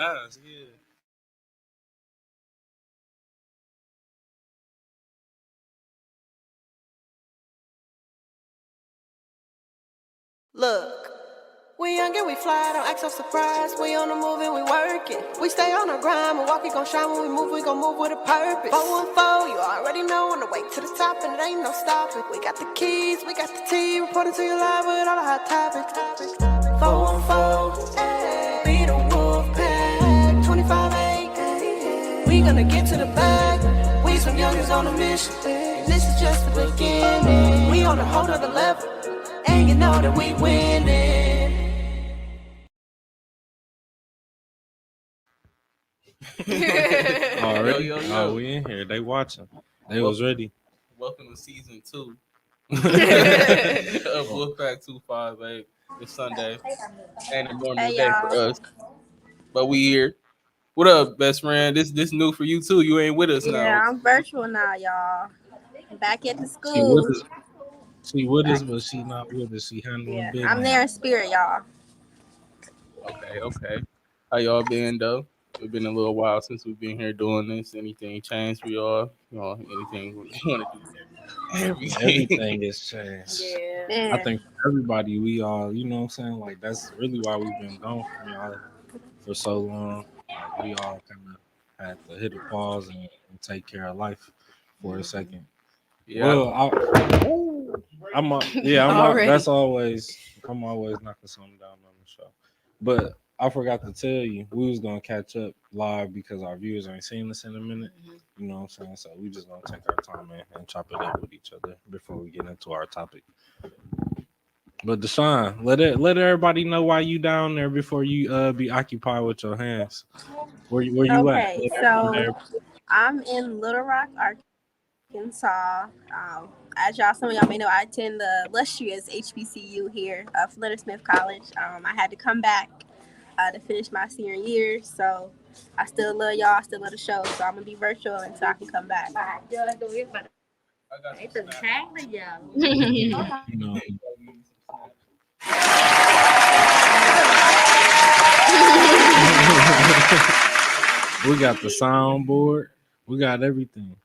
eyes. Yeah. Look, we young and we fly, don't act so surprised. We on the move and we working. We stay on the grind, Milwaukee gon' shine when we gon' move with a purpose. 414, you already know, on the way to the top and it ain't no stopping. We got the keys, we got the tea, reporting to you live with all the hot topics. 414, ay, be the WolfPack, 25-8, we gonna get to the bag. We some youngins on a mission, and this is just the beginning. We on a whole nother level, and you know that we winning. Already? Yo. Oh, we in here. They watching. They was ready. Welcome to season 2 of WolfPack 258. It's Sunday. Ain't a normal day for us, but we here. What up, best friend? This new for you too. You ain't with us now. Yeah, I'm virtual now, y'all. Back at the She school. with us, but she not with us. She handling business. I'm there in spirit, y'all. Okay. How y'all been though? It's been a little while since we've been here doing this. Anything changed for y'all? Anything you want to do? Everything has changed. Yeah. I think for everybody, we all, you know what I'm saying? Like, that's really why we've been gone from y'all for so long. Like, we all kind of had to hit a pause and take care of life for a second. Yeah. Well, I'm always knocking something down on the show. But I forgot to tell you, we was gonna catch up live because our viewers ain't seen us in a minute. You know what I'm saying? So we just gonna take our time and chop it up with each other before we get into our topic. But Deshaun, let everybody know why you down there before you be occupied with your hands. Where you at? Okay, so I'm in Little Rock, Arkansas. As some of y'all may know, I attend the illustrious HBCU here, Flint Smith College. I had to come back to finish my senior year, so I still love y'all. I still love the show, so I'm gonna be virtual until I can come back. You know. We got the soundboard. We got everything.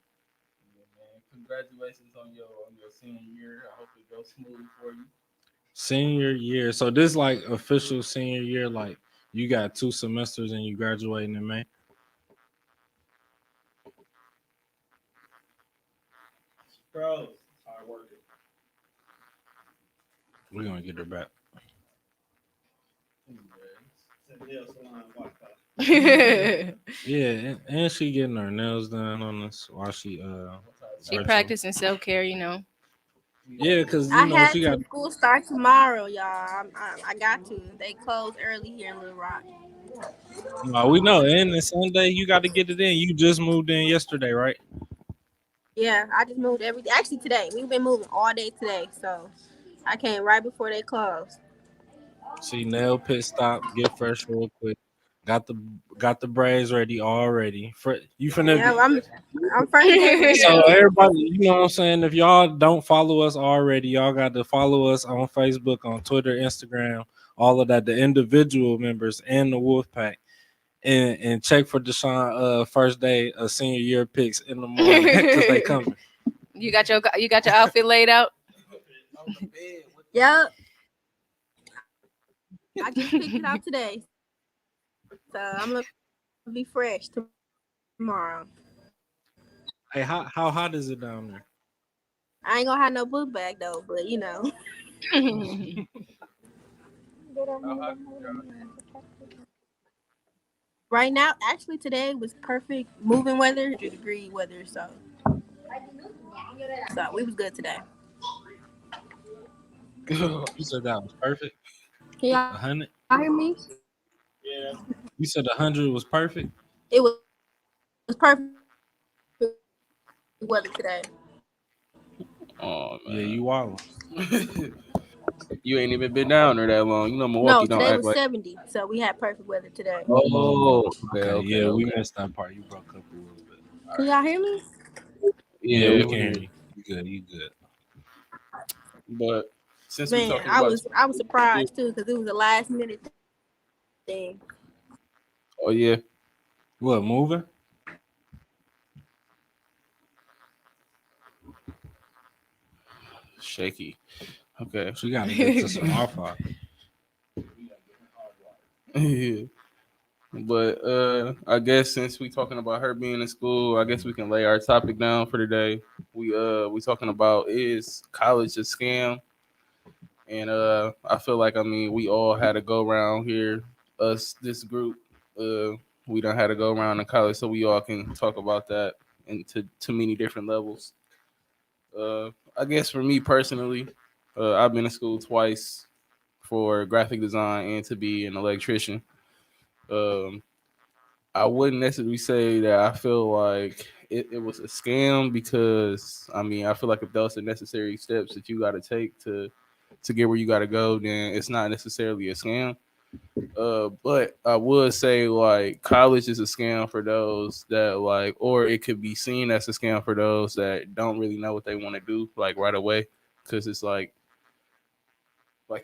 Congratulations on your senior year. I hope it goes smooth for you. Senior year. So this like official senior year, like you got 2 semesters and you graduating in May. Bro, hard working. We're gonna get her back. Yeah, and she getting her nails done on this while she practicing self-care, you know. Yeah, because I had to. School start tomorrow, y'all. I got to. They close early here in Little Rock. We know, and it's Sunday. You got to get it in. You just moved in yesterday, right? Yeah, I just moved everything. Actually, today we've been moving all day today, so I came right before they closed. See, nail pit stop, get fresh real quick. Got the braids ready already. You finna. Yeah, I'm fresh. So everybody, you know what I'm saying? If y'all don't follow us already, y'all got to follow us on Facebook, on Twitter, Instagram, all of that. The individual members and the WolfPack, and check for Deshaun first day of senior year picks in the morning because they coming. You got your outfit laid out. Yep. I just picked it out today, so I'm gonna be fresh tomorrow. Hey, how hot is it down there? I ain't gonna have no book bag though, but you know. Right now, actually today was perfect moving weather, 100-degree weather, so we was good today. You said that was perfect. Can y'all 100? hear me? Yeah. You said 100 was perfect? It was perfect weather today. Oh man. Yeah, you wild. You ain't even been down there that long. You know Milwaukee don't act today was like 70, so we had perfect weather today. Okay. Yeah, we missed that part. You broke up a little bit. Can y'all hear me? Yeah, we can hear you. You good. But since we talking I was surprised too because it was a last minute thing. Oh yeah, What, moving? shaky. Okay. She got to get to some Wi-Fi. Yeah. But I guess since we talking about her being in school, I guess we can lay our topic down for today. We talking about, is college a scam? And I feel like, I mean, we all had to go around here, us, this group, uh we done had to go around in college, so we all can talk about that into many different levels. I guess for me personally, I've been to school twice for graphic design and to be an electrician. Um, I wouldn't necessarily say that I feel like it was a scam, because I mean, I feel like if those are necessary steps that you got to take to get where you got to go, then it's not necessarily a scam. But I would say, like, college is a scam for those that, like, or it could be seen as a scam for those that don't really know what they want to do, like, right away, because it's like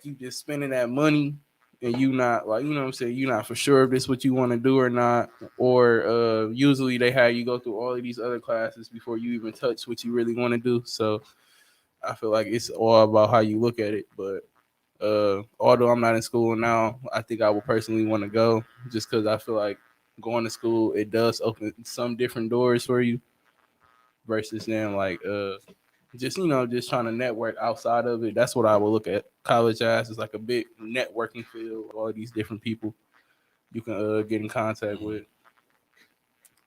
you just spending that money, and you not, like, you know what I'm saying, you not for sure if this what you want to do or not. Or usually they have you go through all of these other classes before you even touch what you really want to do. So I feel like it's all about how you look at it. But although I'm not in school now, I think I would personally want to go, just because I feel like going to school, it does open some different doors for you, versus then, like, just, just trying to network outside of it. That's what I would look at college as, is like a big networking field with all these different people you can get in contact with.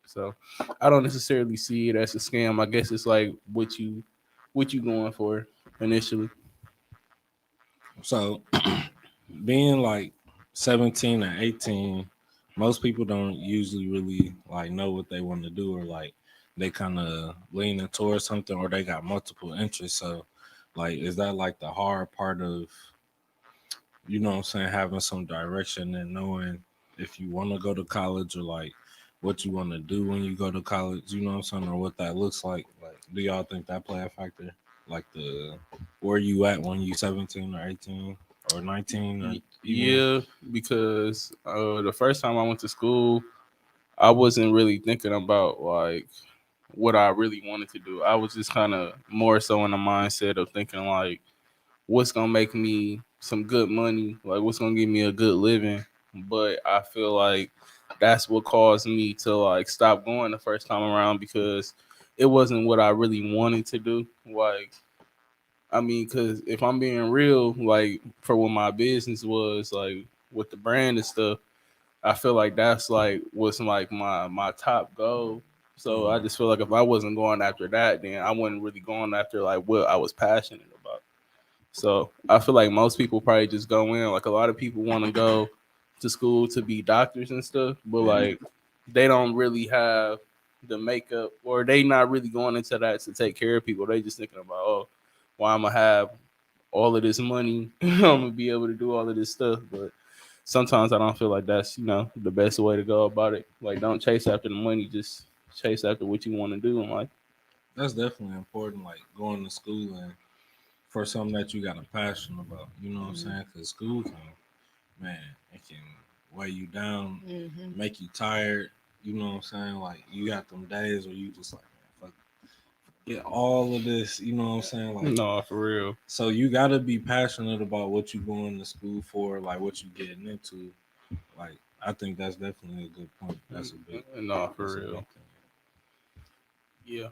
So I don't necessarily see it as a scam. I guess it's like what you going for initially. So being like 17 or 18, most people don't usually really like know what they want to do, or like they kind of leaning towards something, or they got multiple interests. So like, is that like the hard part of, what I'm saying, having some direction and knowing if you want to go to college, or like what you want to do when you go to college, what I'm saying, or what that looks like? Like, do y'all think that play a factor? Like, the where you at when you 17 or 18 or 19, or even. Yeah, because the first time I went to school, I wasn't really thinking about, like, what I really wanted to do. I was just kind of more so in the mindset of thinking, like, what's gonna make me some good money, like what's gonna give me a good living. But I feel like that's what caused me to, like, stop going the first time around, because it wasn't what I really wanted to do. Like, I mean, because if I'm being real, like, for what my business was, like, with the brand and stuff, I feel like that's like what's like my top goal. So I just feel like if I wasn't going after that, then I wasn't really going after, like, what I was passionate about. So I feel like most people probably just go in. Like, a lot of people want to go to school to be doctors and stuff, but, like, they don't really have the makeup, or they not really going into that to take care of people. They just thinking about, oh, well, I'm gonna have all of this money, I'm gonna be able to do all of this stuff. But sometimes I don't feel like that's, the best way to go about it. Like, don't chase after the money, just chase after what you want to do in life. That's definitely important, like going to school and for something that you got a passion about. You know what I'm saying? Because school can, man, it can weigh you down, make you tired. You know what I'm saying? Like, you got them days where you just like, man, fuck, get all of this. You know what I'm saying? Like, No, for real. so you got to be passionate about what you going to school for, like what you getting into. Like, I think that's definitely a good point. That's a big, No, for that's a big real. thing. Yeah.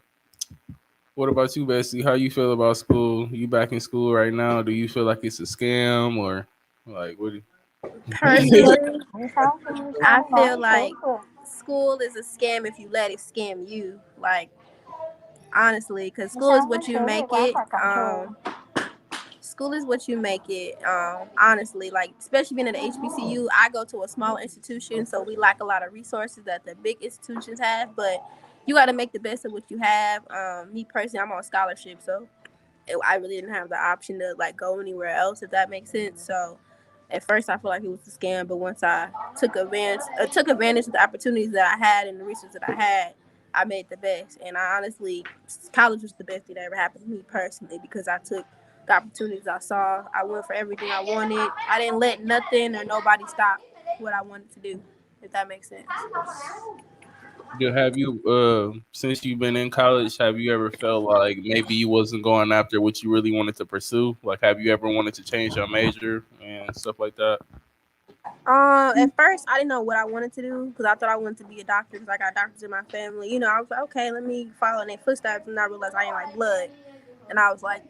What about you, Bessie? How you feel about school? You back in school right now? Do you feel like it's a scam, or, like, what? Personally, I feel like school is a scam if you let it scam you. Like, honestly, because school is what you make it. School is what you make it. Honestly, like, especially being at the HBCU, I go to a small institution, so we lack a lot of resources that the big institutions have. But you got to make the best of what you have. Me personally, I'm on scholarship, so I really didn't have the option to, like, go anywhere else, if that makes sense. So at first I feel like it was a scam, but once I took advantage of the opportunities that I had and the resources that I had, I made the best. And I honestly, college was the best thing that ever happened to me personally, because I took the opportunities I saw. I went for everything I wanted. I didn't let nothing or nobody stop what I wanted to do. if that makes sense. Have you since you've been in college, have you ever felt like maybe you wasn't going after what you really wanted to pursue? Like, have you ever wanted to change your major and stuff like that? At first, I didn't know what I wanted to do because I thought I wanted to be a doctor because I got doctors in my family. You know, I was like, okay, let me follow in their footsteps, and I realized I ain't like blood, and I was like,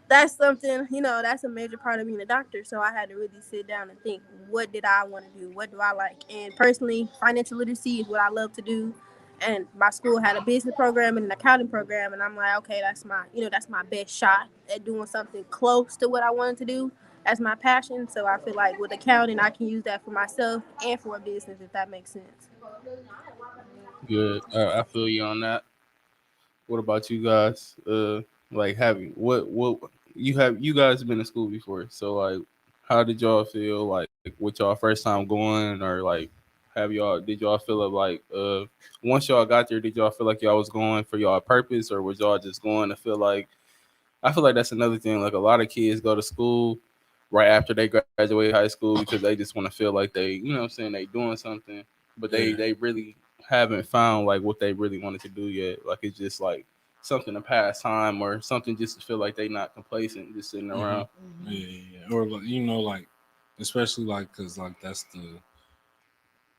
that's something, you know, that's a major part of being a doctor. So I had to really sit down and think, what did I want to do? What do I like? And personally, financial literacy is what I love to do. And my school had a business program and an accounting program, and I'm like, okay, that's my, you know, that's my best shot at doing something close to what I wanted to do. That's my passion. So I feel like with accounting, I can use that for myself and for a business, if that makes sense. Good. I feel you on that. What about you guys? Like having what you guys been to school before? So like, how did y'all feel like with y'all first time going, or like did y'all feel like once y'all got there, did y'all feel like y'all was going for y'all purpose, or was y'all just going to feel like? I feel like that's another thing. Like a lot of kids go to school right after they graduate high school because they just want to feel like they, you know what I'm saying, they doing something, but they really haven't found like what they really wanted to do yet. Like it's just like something to pass time or something just to feel like they not complacent, just sitting around. Yeah. Or like, you know, like especially like because like that's the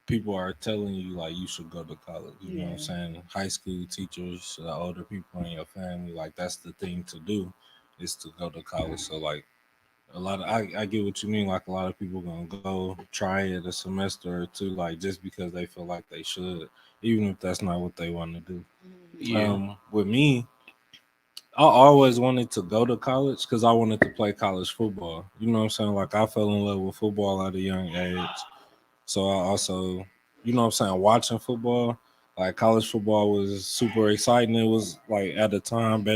people are telling you like you should go to college. You know what I'm saying? High school teachers, older people in your family, like that's the thing to do is to go to college. So like a lot of I get what you mean. Like a lot of people gonna go try it a semester or two, like just because they feel like they should, even if that's not what they want to do. Yeah. With me, I always wanted to go to college because I wanted to play college football. You know what I'm saying? Like I fell in love with football at a young age. So I also, you know what I'm saying, watching football, like college football was super exciting. It was like at the time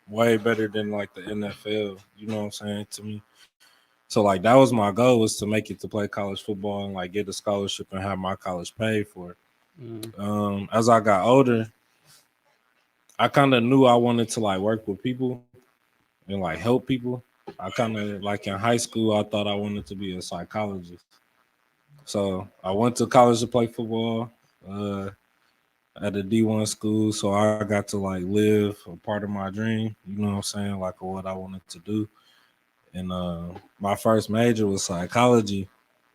way better than like the NFL, you know what I'm saying, to me. So like that was my goal, was to make it to play college football and like get a scholarship and have my college paid for it. Mm. As I got older, I kind of knew I wanted to like work with people and like help people. I kind of like in high school, I thought I wanted to be a psychologist. So I went to college to play football uh, at a D1 school. So I got to like live a part of my dream, you know what I'm saying, like what I wanted to do. And my first major was psychology,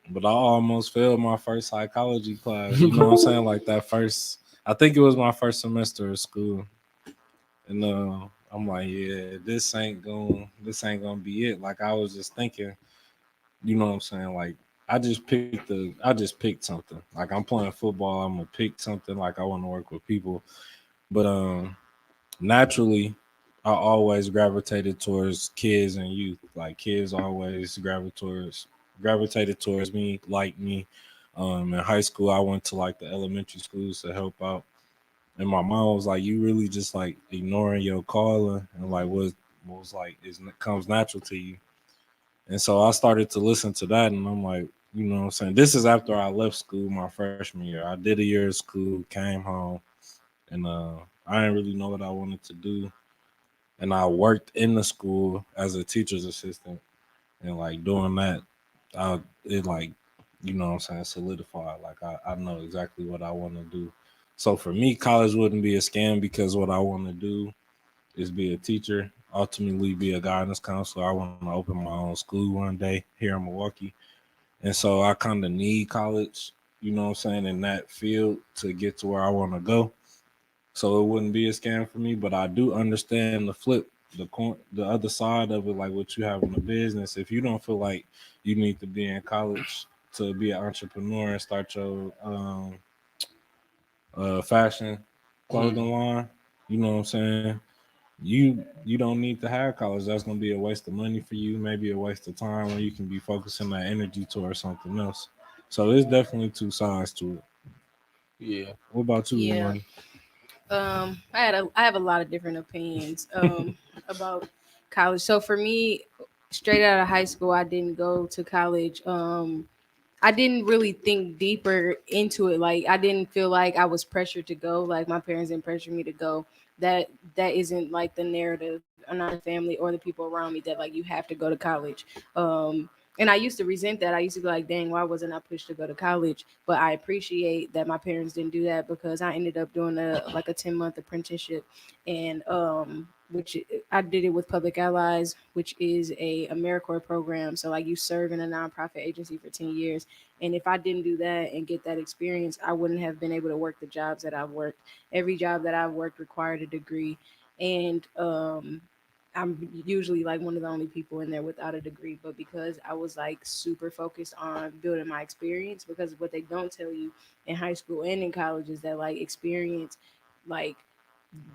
but I almost failed my first psychology class. You know what I'm saying? Like that first, I think it was my first semester of school. And I'm like, yeah, this ain't gonna be it. Like I was just thinking, you know what I'm saying? Like I just picked something. Like I'm playing football, I'm gonna pick something. Like I want to work with people, but naturally, I always gravitated towards kids and youth. Like kids always gravitated towards me, like me. In high school, I went to like the elementary schools to help out, and my mom was like, "You really just like ignoring your calling and like what was like is comes natural to you." And so I started to listen to that, and I'm like, you know what I'm saying? This is after I left school my freshman year. I did a year of school, came home, and I didn't really know what I wanted to do. And I worked in the school as a teacher's assistant, and like doing that, it like, you know what I'm saying, solidified. Like I know exactly what I want to do. So for me, college wouldn't be a scam because what I want to do is be a teacher, ultimately be a guidance counselor. I want to open my own school one day here in Milwaukee. And so I kind of need college, you know what I'm saying, in that field to get to where I want to go. So it wouldn't be a scam for me, but I do understand the flip, the other side of it, like what you have in the business. If you don't feel like you need to be in college to be an entrepreneur and start your fashion clothing line, you know what I'm saying? You don't need to have college. That's gonna be a waste of money for you, maybe a waste of time when you can be focusing that energy towards something else. So there's definitely two sides to it. Yeah. What about you, Yeah. Imani? I have a lot of different opinions about college. So for me, straight out of high school, I didn't go to college. I didn't really think deeper into it. Like I didn't feel like I was pressured to go. Like my parents didn't pressure me to go. That isn't like the narrative, not the family or the people around me that like you have to go to college. And I used to resent that. I used to be like, dang, why wasn't I pushed to go to college? But I appreciate that my parents didn't do that, because I ended up doing a 10-month apprenticeship, and which I did it with Public Allies, which is a AmeriCorps program. So like you serve in a nonprofit agency for 10 years. And if I didn't do that and get that experience, I wouldn't have been able to work the jobs that I've worked. Every job that I've worked required a degree. And I'm usually like one of the only people in there without a degree, but because I was like super focused on building my experience, because what they don't tell you in high school and in college is that like experience, like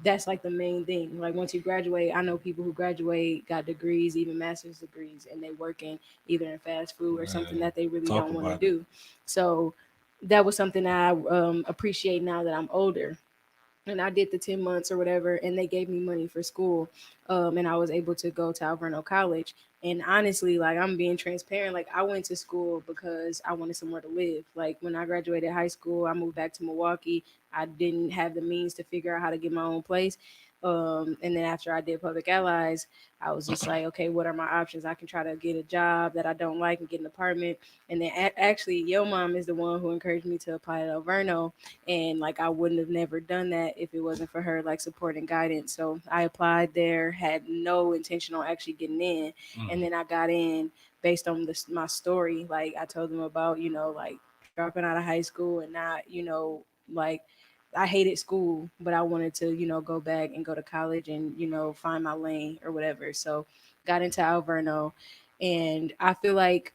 that's like the main thing. Like once you graduate, I know people who graduate, got degrees, even master's degrees, and they working either in fast food or something Man, that they really talk don't want to about it. do. So that was something that I appreciate now that I'm older, and I did the 10 months or whatever, and they gave me money for school. And I was able to go to Alverno College. And honestly, like I'm being transparent, like I went to school because I wanted somewhere to live. Like when I graduated high school, I moved back to Milwaukee. I didn't have the means to figure out how to get my own place. And then after I did Public Allies, I was just like, okay, what are my options? I can try to get a job that I don't like and get an apartment. And then actually, your mom is the one who encouraged me to apply to Alverno, and like I wouldn't have never done that if it wasn't for her like support and guidance. So I applied there, had no intention on actually getting in, and then I got in based on my story. Like I told them about, like dropping out of high school and not, like I hated school, but I wanted to, go back and go to college and, find my lane or whatever. So got into Alverno, and I feel like,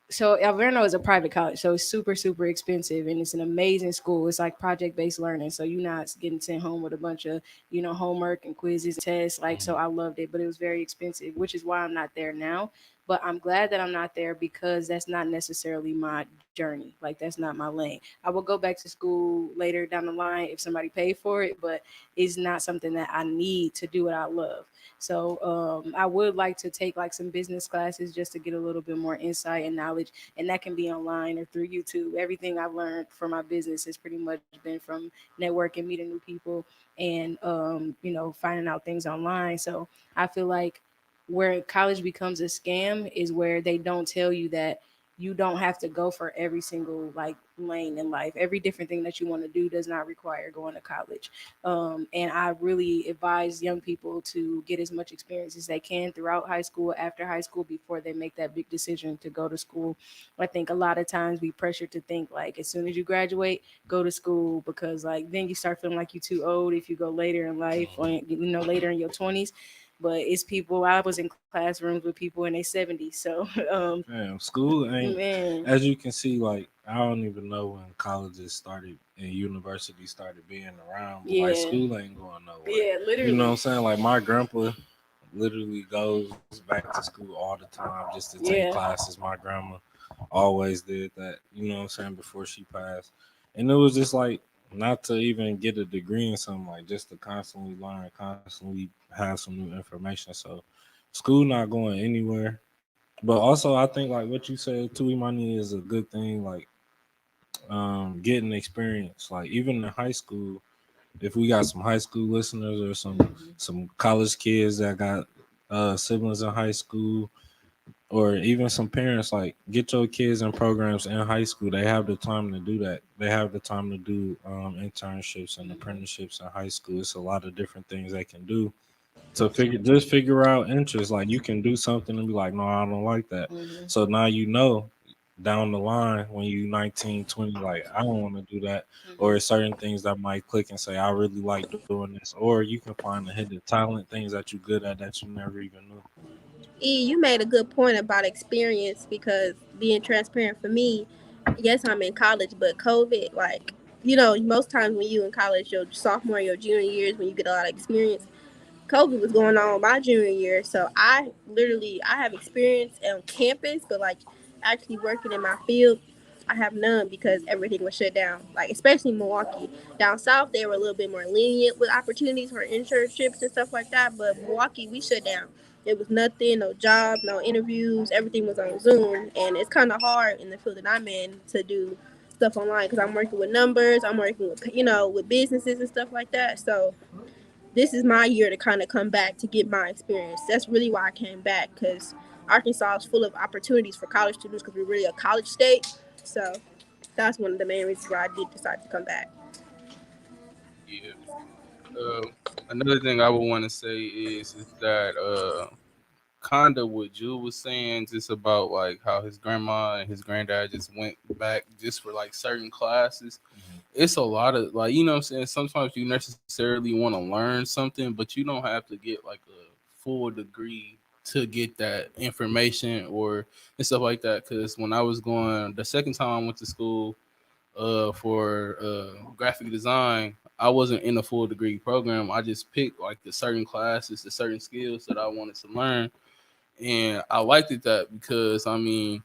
so Alverno is a private college, so it's super, super expensive, and it's an amazing school. It's like project based learning, so you're not getting sent home with a bunch of homework and quizzes and tests. Like, so I loved it, but it was very expensive, which is why I'm not there now. But I'm glad that I'm not there, because that's not necessarily my journey. Like that's not my lane. I will go back to school later down the line if somebody paid for it, but it's not something that I need to do what I love. So I would like to take like some business classes just to get a little bit more insight and knowledge, and that can be online or through YouTube. Everything I've learned for my business has pretty much been from networking, meeting new people, and finding out things online. So I feel like where college becomes a scam is where they don't tell you that you don't have to go for every single like lane in life. Every different thing that you want to do does not require going to college. And I really advise young people to get as much experience as they can throughout high school, after high school, before they make that big decision to go to school. I think a lot of times we pressure to think like as soon as you graduate, go to school, because like then you start feeling like you're too old if you go later in life, or later in your 20s. But it's people. I was in classrooms with people in their 70s, so Damn, school ain't, man, as you can see, like I don't even know when colleges started and universities started being around, but like yeah, school ain't going nowhere. yeah, You know what literally, I'm saying? Like my grandpa literally goes back to school all the time just to take yeah. classes. My grandma always did that, you know what I'm saying, before she passed. And it was just like not to even get a degree in something, like just to constantly learn, constantly have some new information. So school not going anywhere. But also I think like what you said too, Imani, is a good thing, like getting experience. Like even in high school, if we got some high school listeners or some college kids that got siblings in high school, or even some parents, like get your kids in programs in high school. They have the time to do that. They have the time to do internships and apprenticeships in high school. It's a lot of different things they can do to figure out interests. Like you can do something and be like, no, I don't like that. Hmm. So now you know down the line when you 19, 20, like I don't want to do that. Or certain things that might click and say, I really like doing this. Or you can find the hidden talent, things that you're good at that you never even knew. You made a good point about experience, because being transparent for me, yes, I'm in college, but COVID, like, most times when you in college, your sophomore, your junior years, when you get a lot of experience, COVID was going on my junior year, so I have experience on campus, but like actually working in my field, I have none because everything was shut down. Like especially in Milwaukee, down south they were a little bit more lenient with opportunities for internships and stuff like that. But Milwaukee, we shut down. There was nothing, no jobs, no interviews. Everything was on Zoom, and it's kind of hard in the field that I'm in to do stuff online because I'm working with numbers. I'm working with with businesses and stuff like that. So this is my year to kind of come back to get my experience. That's really why I came back, because Arkansas is full of opportunities for college students because we're really a college state. So that's one of the main reasons why I did decide to come back. Yeah. Another thing I would want to say is that kind of what Jules was saying, just about like how his grandma and his granddad just went back just for like certain classes. It's a lot of like, you know what I'm saying? Sometimes you necessarily want to learn something, but you don't have to get like a full degree to get that information or and stuff like that. Because when I was going the second time I went to school for graphic design, I wasn't in a full degree program. I just picked like the certain classes, the certain skills that I wanted to learn, and I liked it that because I mean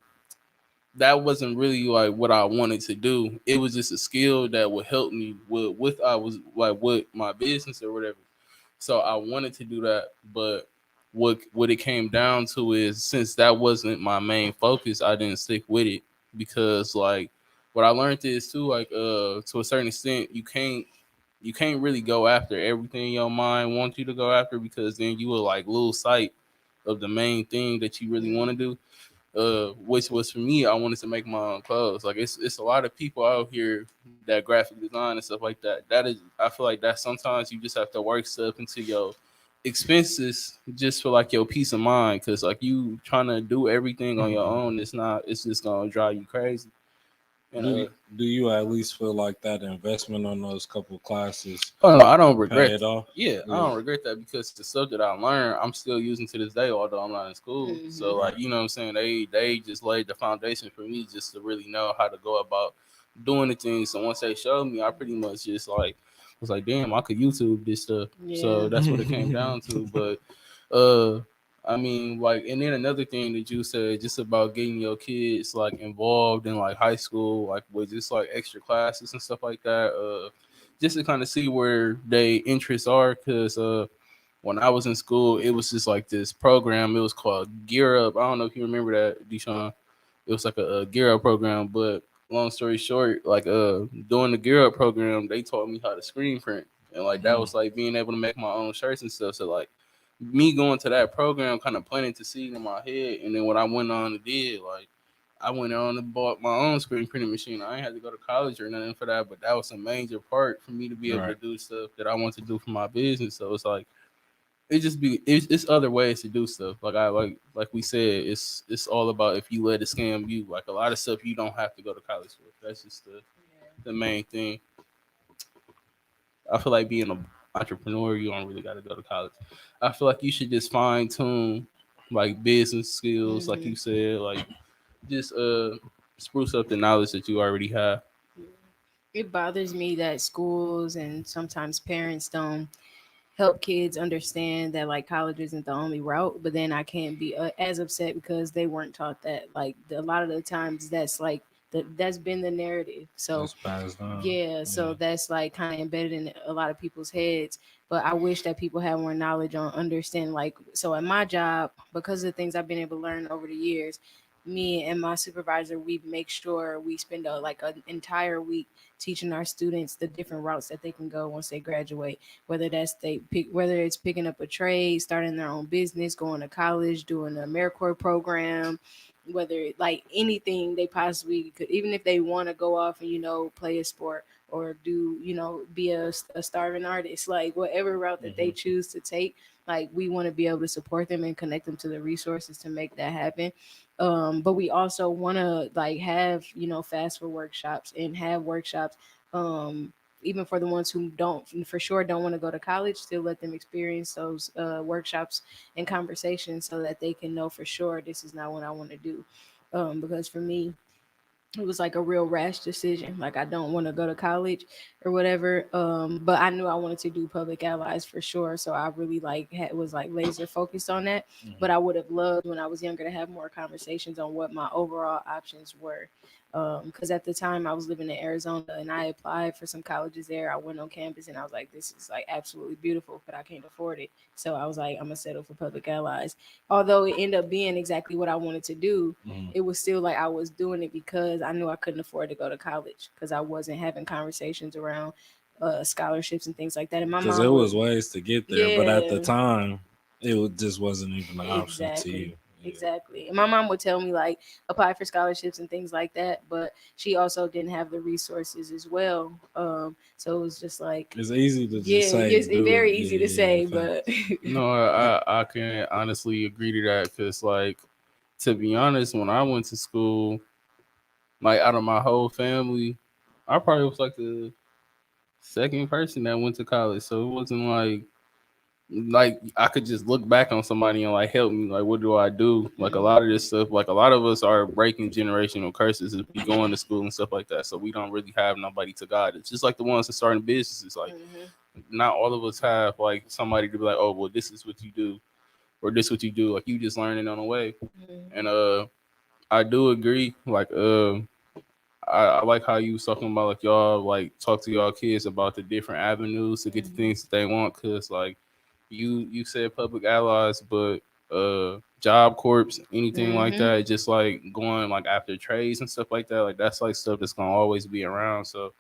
that wasn't really like what I wanted to do. It was just a skill that would help me with I was like with my business or whatever. So I wanted to do that, but what it came down to is since that wasn't my main focus, I didn't stick with it because like what I learned is too like to a certain extent you can't really go after everything your mind wants you to go after because then you will like lose sight of the main thing that you really want to do. Which was for me, I wanted to make my own clothes. Like it's a lot of people out here that graphic design and stuff like that. That is, I feel like that sometimes you just have to work stuff into your expenses just for like your peace of mind. Cause like you trying to do everything on your own, it's just gonna drive you crazy. And do you at least feel like that investment on those couple classes oh no, I don't regret. paid off? Yeah, I don't regret that because the stuff that I learned, I'm still using to this day, although I'm not in school. So like, you know what I'm saying? They just laid the foundation for me just to really know how to go about doing the things. So once they showed me, I pretty much just like was like, damn, I could YouTube this stuff. Yeah. So that's what it came down to. But uh I mean, like, and then another thing that you said, just about getting your kids like involved in like high school, like with just like extra classes and stuff like that. Just to kind of see where they interests are, because when I was in school, it was just like this program. It was called Gear Up. I don't know if you remember that, Deshaun. It was like a Gear Up program, but long story short, like doing the Gear Up program, they taught me how to screen print, and like that was like being able to make my own shirts and stuff. So like me going to that program, kind of planting to seed in my head, and then what I went on and did, like I went on and bought my own screen printing machine. I ain't had to go to college or nothing for that, but that was a major part for me to be able to do stuff that I want to do for my business. So it's like it's other ways to do stuff. Like I like we said, it's all about if you let it scam you. Like a lot of stuff you don't have to go to college for. That's just the main thing. I feel like being an entrepreneur, you don't really got to go to college. I feel like you should just fine tune like business skills, like you said, like just spruce up the knowledge that you already have. It bothers me that schools and sometimes parents don't help kids understand that like college isn't the only route, but then I can't be as upset because they weren't taught that. Like a lot of the times that's like that's been the narrative. So That's passed down. yeah, so that's like kind of embedded in a lot of people's heads. But I wish that people had more knowledge on understanding. Like, so at my job, because of the things I've been able to learn over the years, me and my supervisor, we make sure we spend like an entire week teaching our students the different routes that they can go once they graduate. Whether that's whether it's picking up a trade, starting their own business, going to college, doing an AmeriCorps program, whether like anything they possibly could, even if they want to go off and play a sport or do be a starving artist, like whatever route that they choose to take, like we want to be able to support them and connect them to the resources to make that happen. But we also want to like have fast food workshops and have workshops, even for the ones who don't for sure don't want to go to college, still let them experience those workshops and conversations so that they can know for sure this is not what I want to do. Because for me, it was like a real rash decision. Like I don't want to go to college or whatever. But I knew I wanted to do public allies for sure. So I really was like laser focused on that. But I would have loved when I was younger to have more conversations on what my overall options were. Because at the time I was living in Arizona and I applied for some colleges there. I went on campus and I was like, this is like absolutely beautiful, but I can't afford it. So I was like, I'm gonna settle for public allies. Although it ended up being exactly what I wanted to do, it was still like I was doing it because I knew I couldn't afford to go to college because I wasn't having conversations around scholarships and things like that. And my because mom was ways to get there, but at the yeah, time, just wasn't even an option to exactly. you. Exactly. And my mom would tell me like apply for scholarships and things like that, but she also didn't have the resources as well. So it was just like It's easy to just say, it's do very it. easy to say, but No, I can honestly agree to that because, like, to be honest, when I went to school, like out of my whole family, I probably was like the second person that went to college. So it wasn't like I could just look back on somebody and like help me. Like, what do I do? Like a lot of this stuff, like a lot of us are breaking generational curses if we going to school and stuff like that. So we don't really have nobody to guide us. Just like the ones that starting businesses, like not all of us have like somebody to be like, oh, well, this is what you do, or this what you do. Like you just learning on the way. And I do agree. Like I like how you was talking about like y'all like talk to y'all kids about the different avenues to get the things that they want. Cause like you said public allies, but job corps, anything like that, just like going like after trades and stuff like that. Like that's like stuff that's gonna always be around. So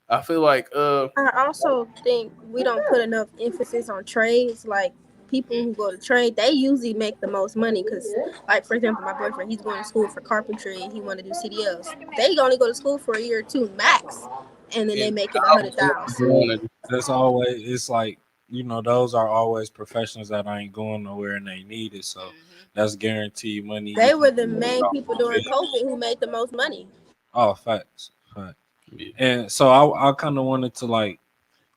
I feel like I also think we don't put enough emphasis on trades. Like people who go to trade, they usually make the most money because, like for example, my boyfriend, he's going to school for carpentry and he want to do CDLs. They only go to school for a year or two max, and then they make it $100,000. That's always, it's like, those are always professions that ain't going nowhere and they need it. So that's guaranteed money. They were the main people during COVID who made the most money. Oh, facts. And so I kind of wanted to like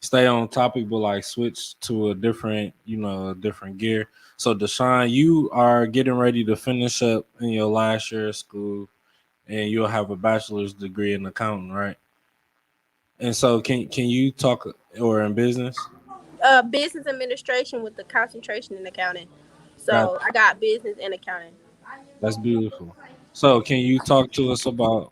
stay on topic, but like switch to a different, a different gear. So Deshaun, you are getting ready to finish up in your last year of school, and you'll have a bachelor's degree in accounting, right? And so can you talk, or in business? Business administration with the concentration in accounting. Got So I got business and accounting. That's beautiful. So can you talk to us about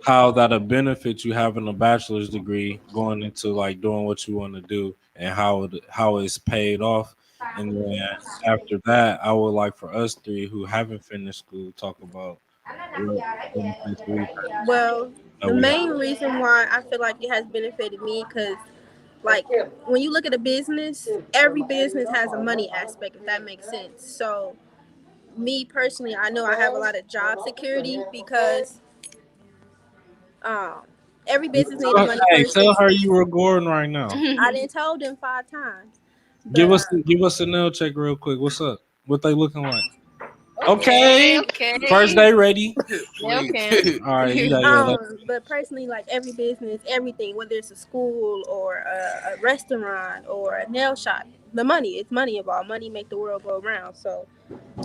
how that'll benefit you having a bachelor's degree going into like doing what you want to do, and how it's paid off? And then after that, I would like for us three who haven't finished school talk about what benefits we've Well, had. the main reason why I feel like it has benefited me because, like, when you look at a business, every business has a money aspect, if that makes sense. So, me personally, I know I have a lot of job security because um, every business needs a money Hey, person. tell her you were Gordon right now. I didn't tell them 5 times. Give But, us a nail check real quick. What's up? What they looking like? Okay. First day ready. Okay. All right, you got but personally, like every business, everything, whether it's a school or a restaurant or a nail shop, it's money involved. Money make the world go around. So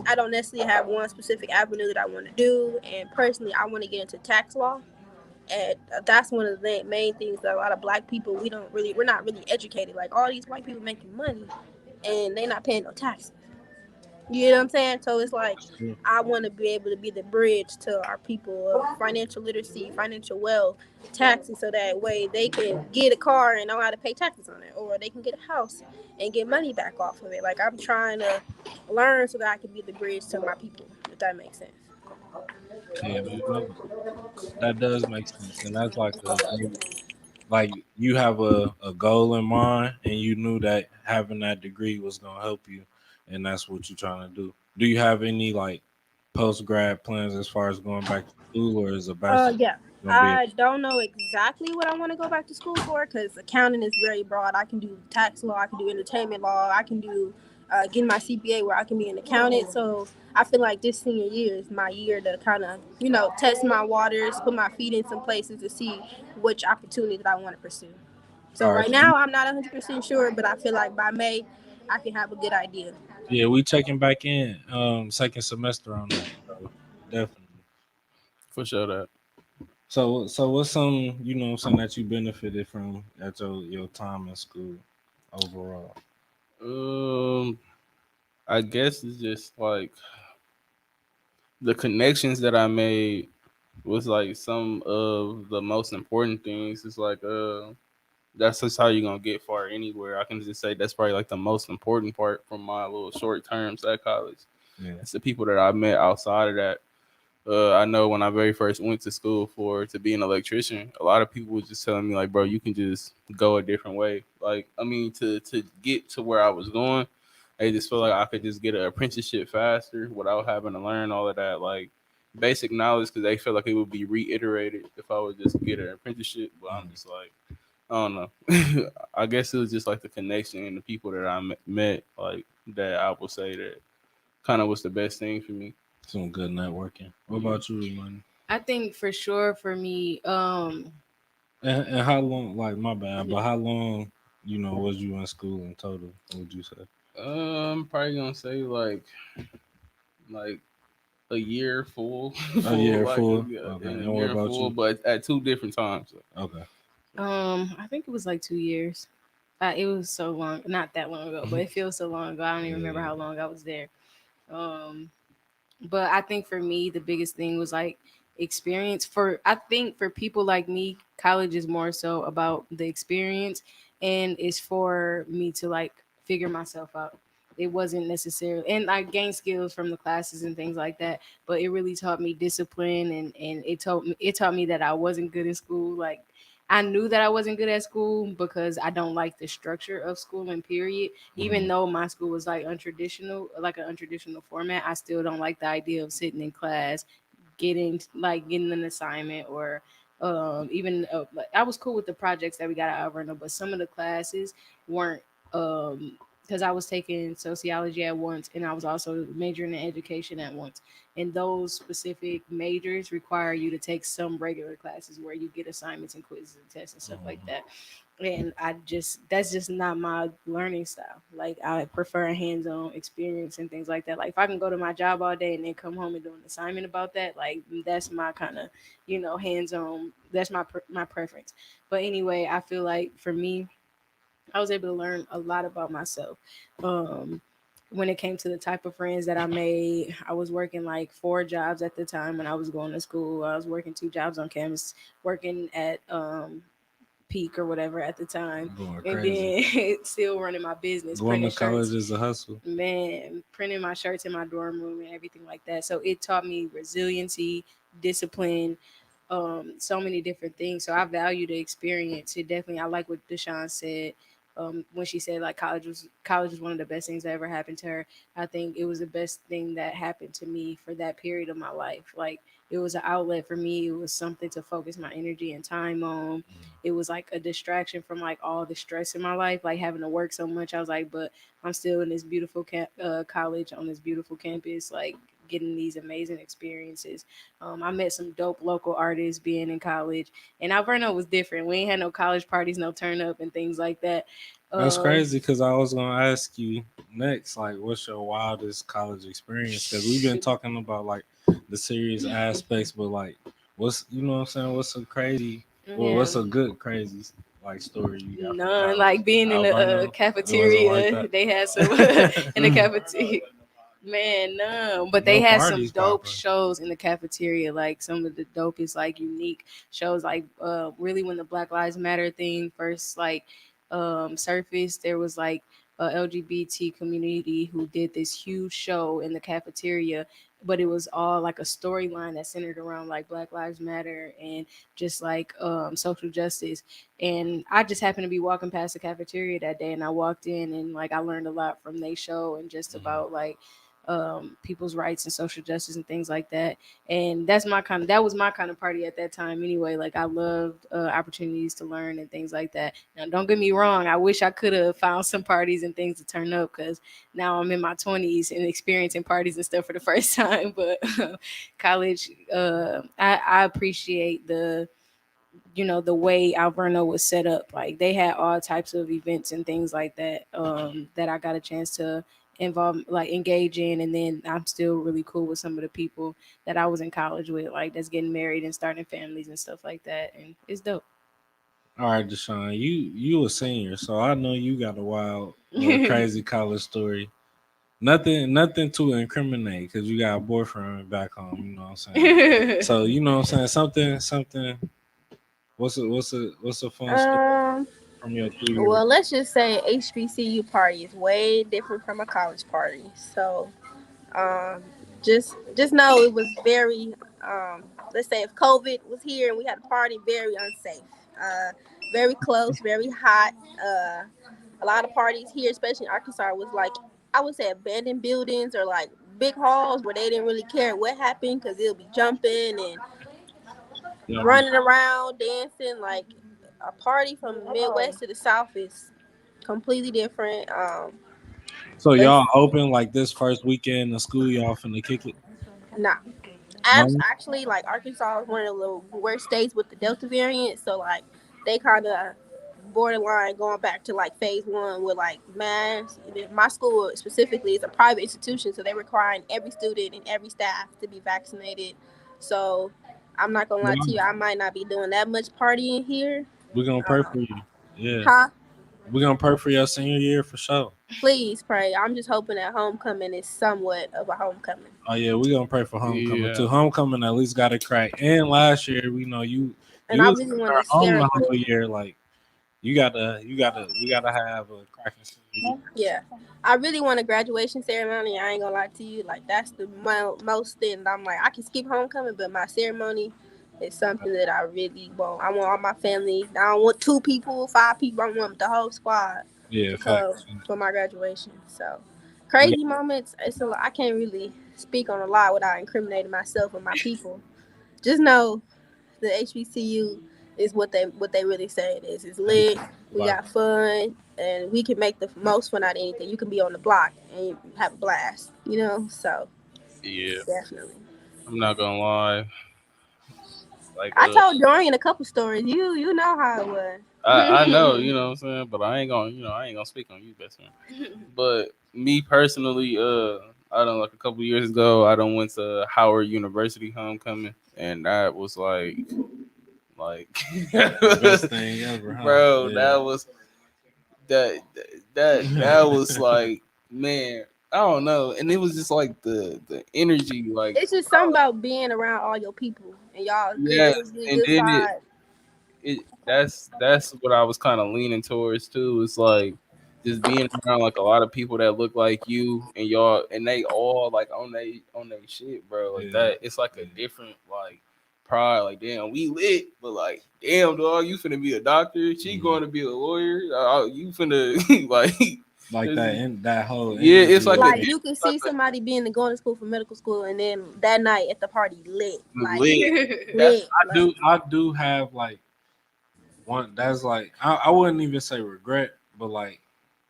I don't necessarily have one specific avenue that I want to do. And personally, I want to get into tax law. And that's one of the main things that a lot of black people, we're not really educated. Like all these white people making money and they're not paying no taxes. You know what I'm saying? So it's like I want to be able to be the bridge to our people of financial literacy, financial wealth, taxes, so that way they can get a car and know how to pay taxes on it, or they can get a house and get money back off of it. Like I'm trying to learn so that I can be the bridge to my people, if that makes sense. Yeah, that does make sense, and that's like like you have a goal in mind, and you knew that having that degree was gonna help you, and that's what you're trying to do. Do you have any like post grad plans as far as going back to school, or is a bachelor Yeah. gonna be? I don't know exactly what I want to go back to school for because accounting is very broad. I can do tax law, I can do entertainment law, I can do getting my CPA where I can be an accountant. So I feel like this senior year is my year to kind of, test my waters, put my feet in some places to see which opportunity that I want to pursue. So All right. right now I'm not 100% sure, but I feel like by May I can have a good idea. Yeah, we checking back in second semester on that. So definitely. for sure that. So what's something that you benefited from at your time in school overall? Um, I guess it's just like the connections that I made was like some of the most important things. It's like that's just how you're gonna get far anywhere. I can just say that's probably like the most important part from my little short terms at college. Yeah. It's the people that I met outside of that. I know when I very first went to school to be an electrician, a lot of people was just telling me like, bro, you can just go a different way. Like, I mean, to get to where I was going, They just feel like I could just get an apprenticeship faster without having to learn all of that like basic knowledge because they feel like it would be reiterated if I would just get an apprenticeship. But I'm just like, I don't know. I guess it was just like the connection and the people that I met, like that I would say that kind of was the best thing for me. Some good networking. What about you, Imani? I think for sure for me, And how long? Like my bad, but how long? Was you in school in total? What would you say? I'm probably gonna say like a year full, A year like full. yeah, Okay. in a And what year about full, you? but at two different times. Okay. I think it was like 2 years. It was so long, not that long ago, but it feels so long ago. I don't even remember Yeah. how long I was there. Um, but I think for me, the biggest thing was like experience. I think for people like me, college is more so about the experience, and it's for me to like figure myself out. It wasn't necessarily, and I gained skills from the classes and things like that. But it really taught me discipline, and it taught me that I wasn't good in school. Like I knew that I wasn't good at school because I don't like the structure of schooling, period. Even Mhm. though my school was like untraditional, like an untraditional format, I still don't like the idea of sitting in class, getting an assignment or even like, I was cool with the projects that we got at Alverno, but some of the classes weren't because I was taking sociology at once and I was also majoring in education at once. And those specific majors require you to take some regular classes where you get assignments and quizzes and tests and stuff like that. And that's just not my learning style. Like I prefer a hands-on experience and things like that. Like if I can go to my job all day and then come home and do an assignment about that, like that's my kind of hands-on. That's my preference. But anyway, I feel like for me, I was able to learn a lot about myself. Um, when it came to the type of friends that I made, I was working like 4 jobs at the time when I was going to school. I was working 2 jobs on campus, working at Peak or whatever at the time, Going and crazy. then still running my business, Going printing to college shirts. is a hustle. Man, printing my shirts in my dorm room and everything like that. So it taught me resiliency, discipline, so many different things. So I value the experience. It definitely, I like what Deshaun said. When she said like college was one of the best things that ever happened to her. I think it was the best thing that happened to me for that period of my life. Like it was an outlet for me. It was something to focus my energy and time on. It was like a distraction from like all the stress in my life, like having to work so much. I was like, but I'm still in this beautiful college on this beautiful campus, like getting these amazing experiences. I met some dope local artists being in college, and Alverno was different. We ain't had no college parties, no turn up, and things like that. That's Um, crazy because I was gonna ask you next, like, what's your wildest college experience? Because we've been talking about like the serious aspects, but like, what's what I'm saying? What's a crazy, well, yeah, what's a good crazy like story you got from none college? like being in the Alverno, it wasn't like cafeteria. that. They had some in the cafeteria. Man, no, but they No had some parties dope popping. shows in the cafeteria, like some of the dopest, like unique shows, like really when the Black Lives Matter thing first like surfaced, there was like a LGBT community who did this huge show in the cafeteria, but it was all like a storyline that centered around like Black Lives Matter and just like social justice. And I just happened to be walking past the cafeteria that day, and I walked in and like I learned a lot from they show and just about like people's rights and social justice and things like that. And that was my kind of party at that time anyway. Like I loved opportunities to learn and things like that. Now don't get me wrong, I wish I could have found some parties and things to turn up because now I'm in my 20s and experiencing parties and stuff for the first time. But college, I appreciate the way Alverno was set up. Like they had all types of events and things like that that I got a chance to engage in. And then I'm still really cool with some of the people that I was in college with, like that's getting married and starting families and stuff like that. And it's dope. All right, Deshaun, you a senior, so I know you got a wild or crazy college story. Nothing to incriminate because you got a boyfriend back home. You know what I'm saying? So you know what I'm saying? Something. What's a fun story Um, from your 3 year? well, let's just say HBCU party is way different from a college party. So, um, just know it was very, let's say if COVID was here and we had a party, very unsafe. Uh, very close, very hot. A lot of parties here, especially in Arkansas, was like I would say abandoned buildings or like big halls where they didn't really care what happened because it'll be jumping and running around, dancing. Like a party from the Midwest to the South is completely different. So But y'all open like this first weekend of school? Y'all finna kick it? nah, No. actually, like Arkansas is one of the worst states with the Delta variant. So like they kind of borderline going back to like phase one with like mass. My school specifically is a private institution, so they're requiring every student and every staff to be vaccinated. So I'm not gonna lie to you, I might not be doing that much partying here. We're gonna pray for you. Yeah. Huh? We're gonna pray for your senior year for sure. Please pray. I'm just hoping that homecoming is somewhat of a homecoming. Oh yeah, we're gonna pray for homecoming too. Yeah. Homecoming at least got a crack. And last year, we know you And I was really want to home share. the whole year. Like we gotta have a cracking senior year. Yeah, I really want a graduation ceremony. I ain't gonna lie to you. Like that's the most thing. I'm like, I can skip homecoming, but my ceremony is something that I really want. I want all my family. I don't want 2 people, 5 people. I want the whole squad Yeah, to come facts. for my graduation. So crazy moments. It's a lot. I can't really speak on a lot without incriminating myself and my people. Just know the HBCU is what they really say it is. It's lit. We got fun, and we can make the most fun out of anything. You can be on the block and have a blast, you know. So Yeah. definitely. I'm not gonna lie. Like I told Dorian a couple stories. You know how it was. I know, you know what I'm saying, but I ain't gonna speak on you, best friend. But me personally, I done like a couple years ago, I done went to Howard University homecoming, and that was like The best thing ever, huh? bro, Yeah. that was like, man, I don't know, and it was just like the energy, like It's just something about being around all your people and y'all. yeah, It was a and good then vibe. that's what I was kind of leaning towards too. It's like just being around like a lot of people that look like you and y'all, and they all like on they shit, bro. Like that, it's like a different like pride. Like damn, we lit, but like damn, dog, you finna be a doctor. She going to be a lawyer. You finna like that in that whole yeah. It's Like you can see somebody being going to school for medical school, and then that night at the party lit. Like lit. I do have like one that's like I wouldn't even say regret, but like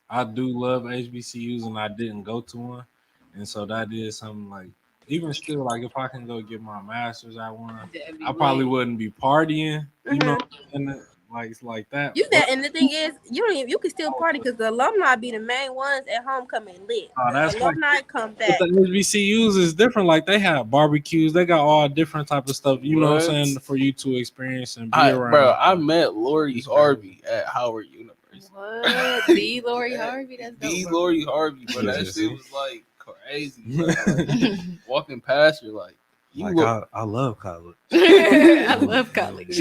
I do love HBCUs and I didn't go to one, and so that is something like even still like if I can go get my master's at one, I probably wouldn't be partying, you know, and like that. You that, and the thing is, you can still party because the alumni be the main ones at homecoming lit. That's the alumni come back. But the HBCUs is different. Like they have barbecues, they got all different type of stuff. You know what I'm saying for you to experience and be around. Bro, I met Lori Harvey at Howard University. What? The Lori Harvey? That's dope. The Lori Harvey, but that shit was like crazy. Bro. Like, walking past her, like you look. I love college. I love college,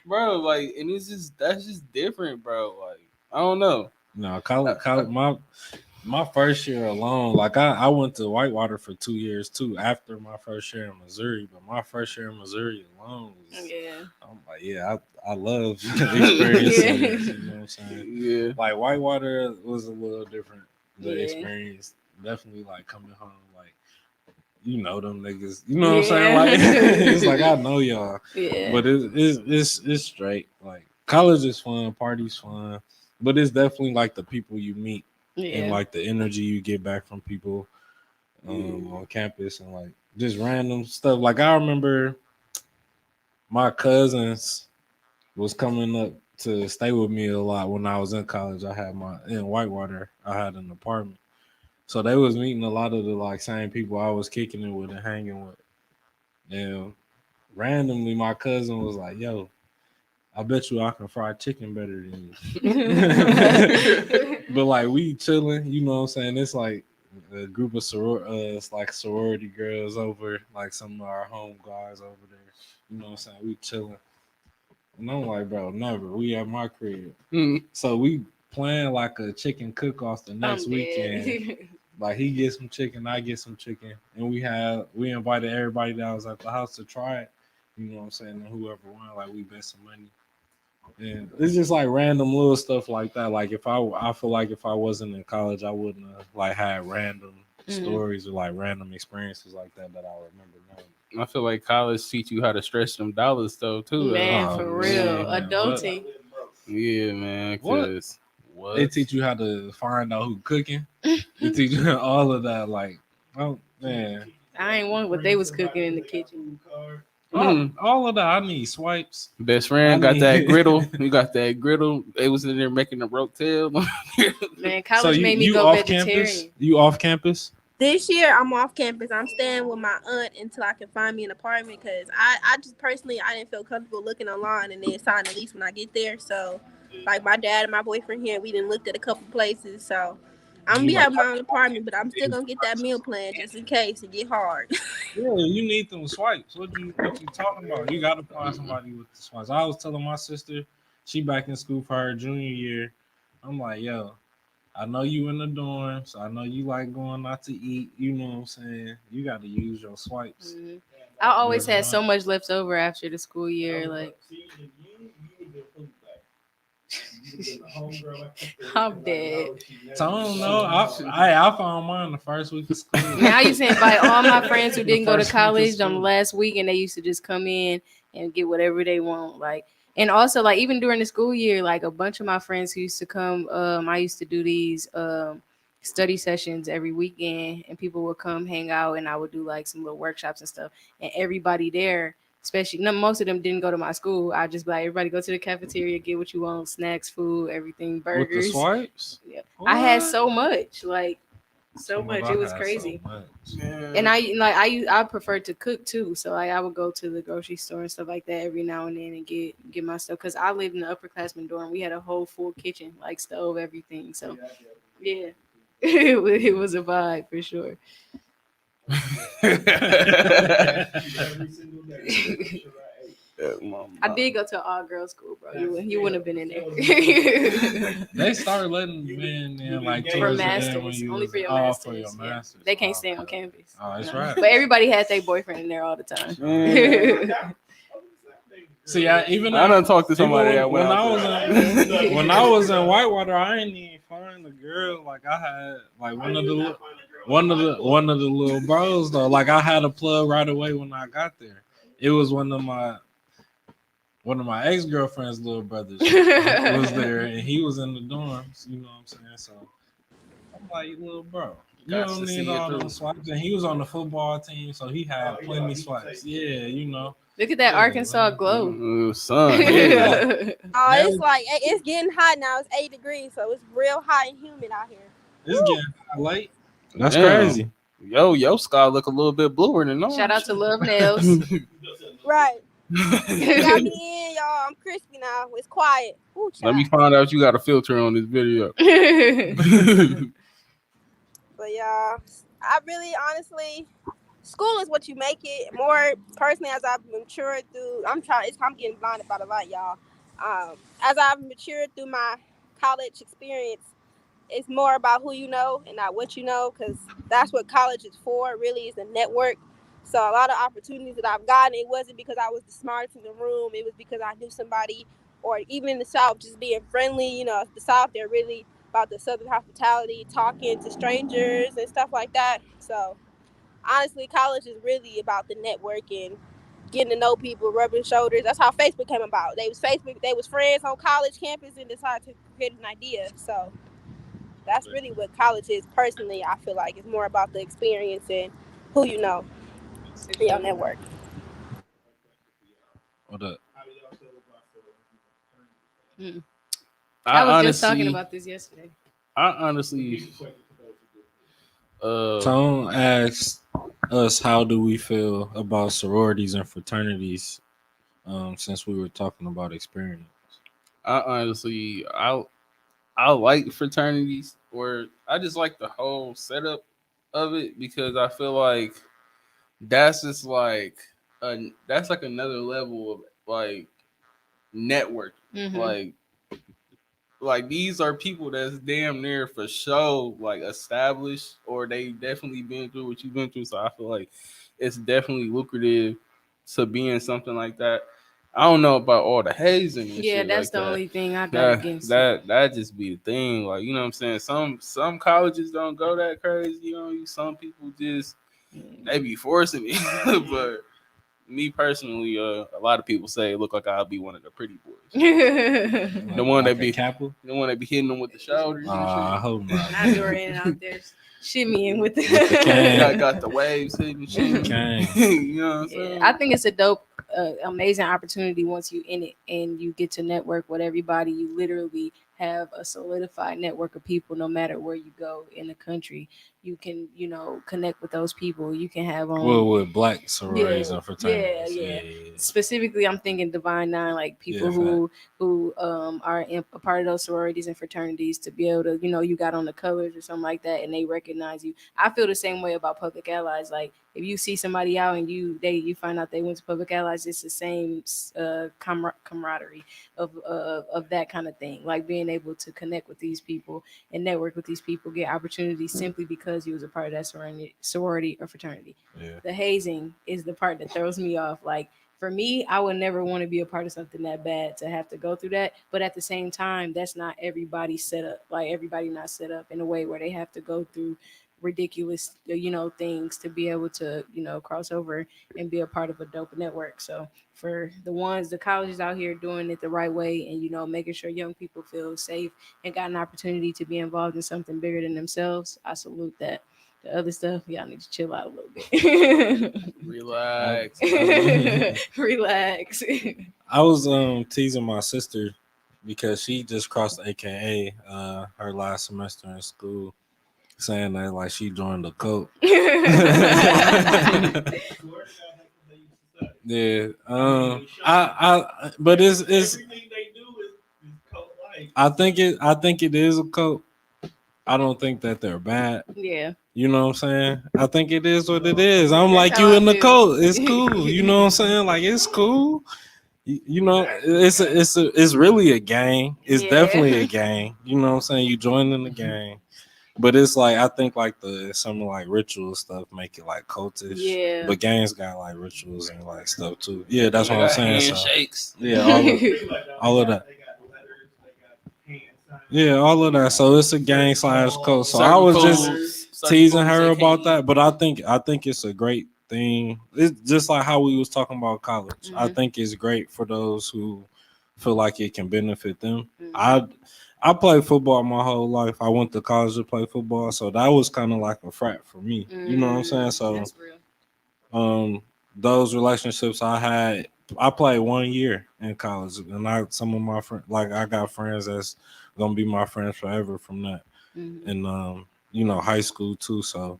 bro. Like, and that's just different, bro. Like, I don't know. No, college. My first year alone, like I went to Whitewater for 2 years too. After my first year in Missouri, but my first year in Missouri alone was I'm like, yeah, I love experiencing it, you know what I'm saying? Yeah, like Whitewater was a little different. The experience definitely like coming home, like you know them niggas, you know what I'm saying? Like it's like I know y'all, but it's straight. Like college is fun, party's fun, but it's definitely like the people you meet. And like the energy you get back from people on campus and like just random stuff. Like I remember my cousins was coming up to stay with me a lot when I was in college. I had in Whitewater, I had an apartment. So they was meeting a lot of the like same people I was kicking it with and hanging with. And randomly my cousin was like, yo, I bet you I can fry chicken better than you. But like we chilling, you know what I'm saying? It's like a group of sorority girls over, like some of our home guys over there. You know what I'm saying? We chilling. And I'm like, bro, never. We at my crib. So we plan like a chicken cook off the next weekend. Like he gets some chicken, I get some chicken. And we invited everybody that was at the house to try it. You know what I'm saying? And whoever won, like we bet some money. And it's just like random little stuff like that. Like I feel like if I wasn't in college, I wouldn't have like had random stories or like random experiences like that I remember now. I feel like college teach you how to stretch them dollars though too. Man, for real, adulting. Yeah, man. Cause what? They teach you how to find out who cooking. They teach you all of that. Like, oh man, I ain't want what they was cooking in the kitchen. All of that. I need swipes. Best friend got that griddle. You got that griddle. They was in there making the rope tail. Man, college made me go vegetarian. Campus? You off campus? This year, I'm off campus. I'm staying with my aunt until I can find me an apartment because I just personally, I didn't feel comfortable looking online and then sign a lease when I get there. So, like my dad and my boyfriend here, we done looked at a couple places. So, I'm going to be having my own apartment, but I'm still going to get that meal plan just in case it get hard. Yeah, you need them swipes. What you talking about? You got to find somebody with the swipes. I was telling my sister, she back in school for her junior year. I'm like, yo, I know you in the dorms. I know you like going out to eat. You know what I'm saying? You got to use your swipes. Mm-hmm. I always had so much left over after the school year. Like, I'm dead. So I don't know. I found mine the first week of school. Man, I used to invite all my friends who didn't go to college on the last week, and they used to just come in and get whatever they want. Like, and also like even during the school year, like a bunch of my friends who used to come. I used to do these study sessions every weekend, and people would come hang out, and I would do like some little workshops and stuff. And everybody there, especially most of them didn't go to my school. I just be like, everybody go to the cafeteria, get what you want, snacks, food, everything, burgers. With the swipes? Yeah. I had so much, like so much. It was crazy. So and I prefer to cook too. So like I would go to the grocery store and stuff like that every now and then and get my stuff. Cause I lived in the upperclassman dorm. We had a whole full kitchen, like stove, everything. So yeah, it was a vibe for sure. I did go to an all-girls school, bro. You wouldn't have been in there. They started letting men in like for masters, only for your masters. For your masters. They can't stay on campus. Oh, that's right. But everybody had their boyfriend in there all the time. See, I done talked to somebody when I was in Whitewater, I didn't even find a girl. Like I had like one of the little bros though. Like I had a plug right away when I got there. It was one of my ex-girlfriend's little brothers was there, and he was in the dorms. You know what I'm saying? So I'm like, little bro, you don't need all those swipes. And he was on the football team, so he had plenty swipes. Yeah, you know. Look at that Arkansas glow. Sun. Yeah. It's like it's getting hot now. It's 8 degrees, so it's real hot and humid out here. It's getting hot late. That's crazy. Your sky look a little bit bluer than ours. Shout out to Love Nails. Right. Got me in, y'all. I'm crispy now. It's quiet. Ooh, let me find out you got a filter on this video. But y'all, I really honestly, school is what you make it. More personally, as I've matured through, I'm getting blinded by the light, y'all. As I've matured through my college experience, it's more about who you know and not what you know, because that's what college is for. Really, is a network. So a lot of opportunities that I've gotten, it wasn't because I was the smartest in the room. It was because I knew somebody, or even in the South, just being friendly. You know, the South, they're really about the Southern hospitality, talking to strangers and stuff like that. So honestly, college is really about the networking, getting to know people, rubbing shoulders. That's how Facebook came about. They was friends on college campus and decided to create an idea. So that's really what college is. Personally, I feel like it's more about the experience and who you know. Your network. What up? I was just talking about this yesterday. I honestly, Tone asked us how do we feel about sororities and fraternities, since we were talking about experience. I honestly, I like fraternities, or I just like the whole setup of it, because I feel like that's just like that's like another level of like network. Mm-hmm. Like these are people that's damn near for sure like established, or they definitely been through what you've been through. So I feel like it's definitely lucrative to be in something like that. I don't know about all the hazing and Yeah, shit that's like the that. only thing I got against it. That just be the thing. Like, you know what I'm saying? Some colleges don't go that crazy, you know. Some people just they be forcing me. But me personally, a lot of people say it look like I'll be one of the pretty boys. The one like that be Kappa? the one that be hitting them with the shoulders and I shit. hope not. Not Dorian out there shimmying with the cane. Got the waves hitting shit. Cane. You know what I'm saying? I think it's a dope, amazing opportunity once you in it and you get to network with everybody. You literally have a solidified network of people no matter where you go in the country. You can, connect with those people. You can have Well, with black sororities and yeah, fraternities. yeah. Specifically, I'm thinking Divine Nine, like people Yeah, who are a part of those sororities and fraternities to be able to, you got on the colors or something like that, and they recognize you. I feel the same way about Public Allies. Like if you see somebody out and you find out they went to Public Allies, it's the same camaraderie of that kind of thing. Like being able to connect with these people and network with these people, get opportunities simply because you was a part of that sorority or fraternity. Yeah. The hazing is the part that throws me off. Like for me, I would never want to be a part of something that bad to have to go through that. But at the same time, that's not everybody's set up. Like everybody not set up in a way where they have to go through ridiculous, things to be able to, cross over and be a part of a dope network. So for the colleges out here doing it the right way and, making sure young people feel safe and got an opportunity to be involved in something bigger than themselves, I salute that. The other stuff, y'all need to chill out a little bit. Relax. Relax. I was teasing my sister because she just crossed AKA her last semester in school, saying that like she joined the cult. Yeah. But it's everything they do is cult like. I think it is a cult. I don't think that they're bad. Yeah. You know what I'm saying? I think it is what it is. I'm That's like how you I in the feel. cult. It's cool. You know what I'm saying? Like it's cool. It's really a gang. It's definitely a gang. You know what I'm saying? You joining the gang. But it's like I think like some like ritual stuff make it like cultish. Yeah. But gangs got like rituals and like stuff too. Yeah, that's what I'm saying. Handshakes. So, yeah, all of that. Yeah, all of that. So it's a gang / cult. So I was just teasing her about that, but I think it's a great thing. It's just like how we was talking about college. I think it's great for those who feel like it can benefit them. I played football my whole life. I went to college to play football, so that was kind of like a frat for me. You know what I'm saying? So, That's real. those relationships I had, I played 1 year in college, and some of my friends, like I got friends that's gonna be my friends forever from that, and high school too. So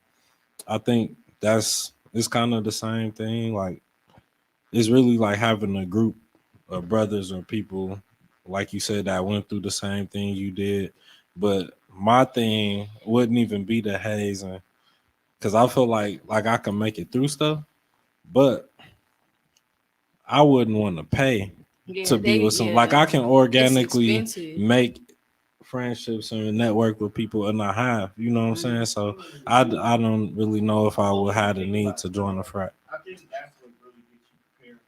I think it's kind of the same thing. Like it's really like having a group of brothers or people, like you said, that went through the same thing you did. But my thing wouldn't even be the hazing, because I feel like I can make it through stuff, but I wouldn't want to pay to be with some. Like I can organically make friendships and network with people and I have. You know what I'm saying? So I don't really know if I would have the need to join a frat. I think that's what really gets you prepared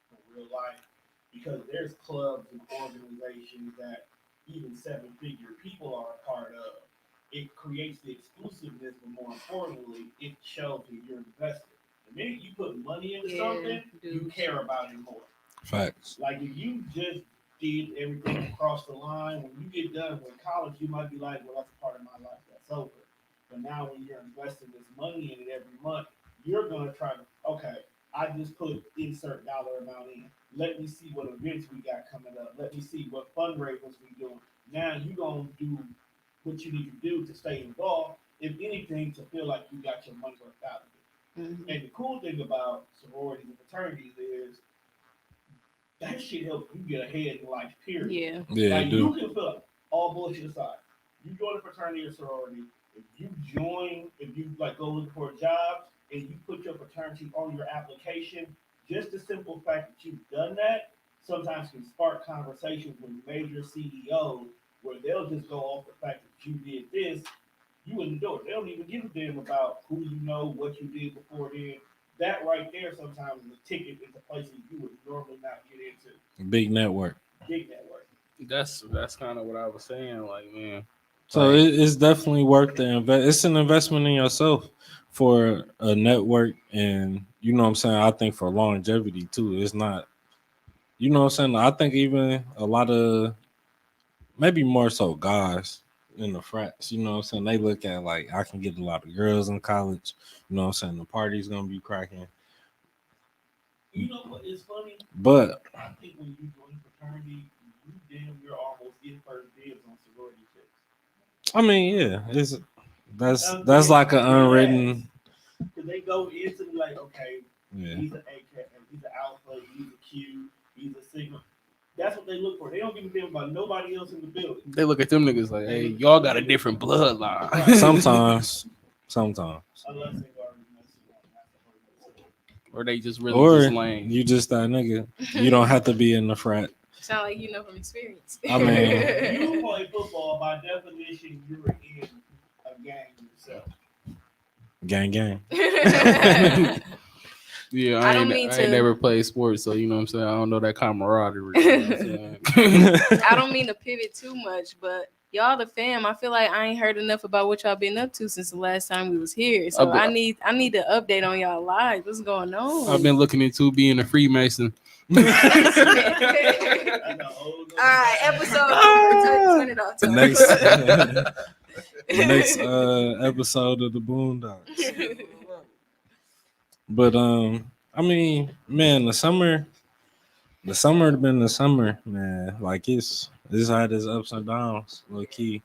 for real life, because there's clubs and organizations that even seven-figure people are a part of. It creates the exclusiveness, but more importantly, it shows that you're invested. The minute you put money into something, you care about it more. Facts. Like if you just did everything across the line, when you get done with college, you might be like, well, that's part of my life, that's over. But now when you're investing this money in it every month, you're going to try to, okay, I just put insert dollar amount in. Let me see what events we got coming up. Let me see what fundraisers we doing. Now you're going to do what you need to do to stay involved, if anything, to feel like you got your money worth out of it. And the cool thing about sororities and fraternities is that shit helps you get ahead in life, period. Yeah. Like you can feel all bullshit aside. You join a fraternity or sorority, if you like go looking for a job and you put your fraternity on your application, just the simple fact that you've done that sometimes can spark conversations with major CEOs where they'll just go off the fact that you did this, you wouldn't do it. They don't even give a damn about who you know, what you did before then. that right there sometimes is a ticket into places you would normally not get into. Big network. Big network. That's kind of what I was saying. Like, man. So it's definitely worth the invest. It's an investment in yourself for a network, and you know what I'm saying. I think for longevity too. It's not. You know what I'm saying. I think even a lot of maybe more so guys in the frats. You know what I'm saying. They look at like I can get a lot of girls in college. You know what I'm saying. The party's gonna be cracking. You know what is funny? But I think when you join fraternity, you damn near almost get first dibs on sorority chicks. I mean, yeah, that's like an unwritten. Because they go instantly like, okay, Yeah. he's an AK, he's an alpha, he's a Q, he's a sigma. That's what they look for. They don't give a damn about nobody else in the building. They look at them niggas like, hey, y'all got a different bloodline. Right. Sometimes. Unless they already or they just really just lame. You just that nigga. You don't have to be in the frat. Sound like you know from experience. I mean, you play football by definition. You're in a gang yourself. Gang. Yeah, I ain't never played sports, so you know what I'm saying. I don't know that camaraderie. You know what I'm saying? I don't mean to pivot too much, but y'all the fam. I feel like I ain't heard enough about what y'all been up to since the last time we was here. So I need to update on y'all lives. What's going on? I've been looking into being a Freemason. All right, episode. Turn it off. The next episode of the Boondocks. But I mean, man, the summer been the summer, man. Like it's had its ups and downs, low key.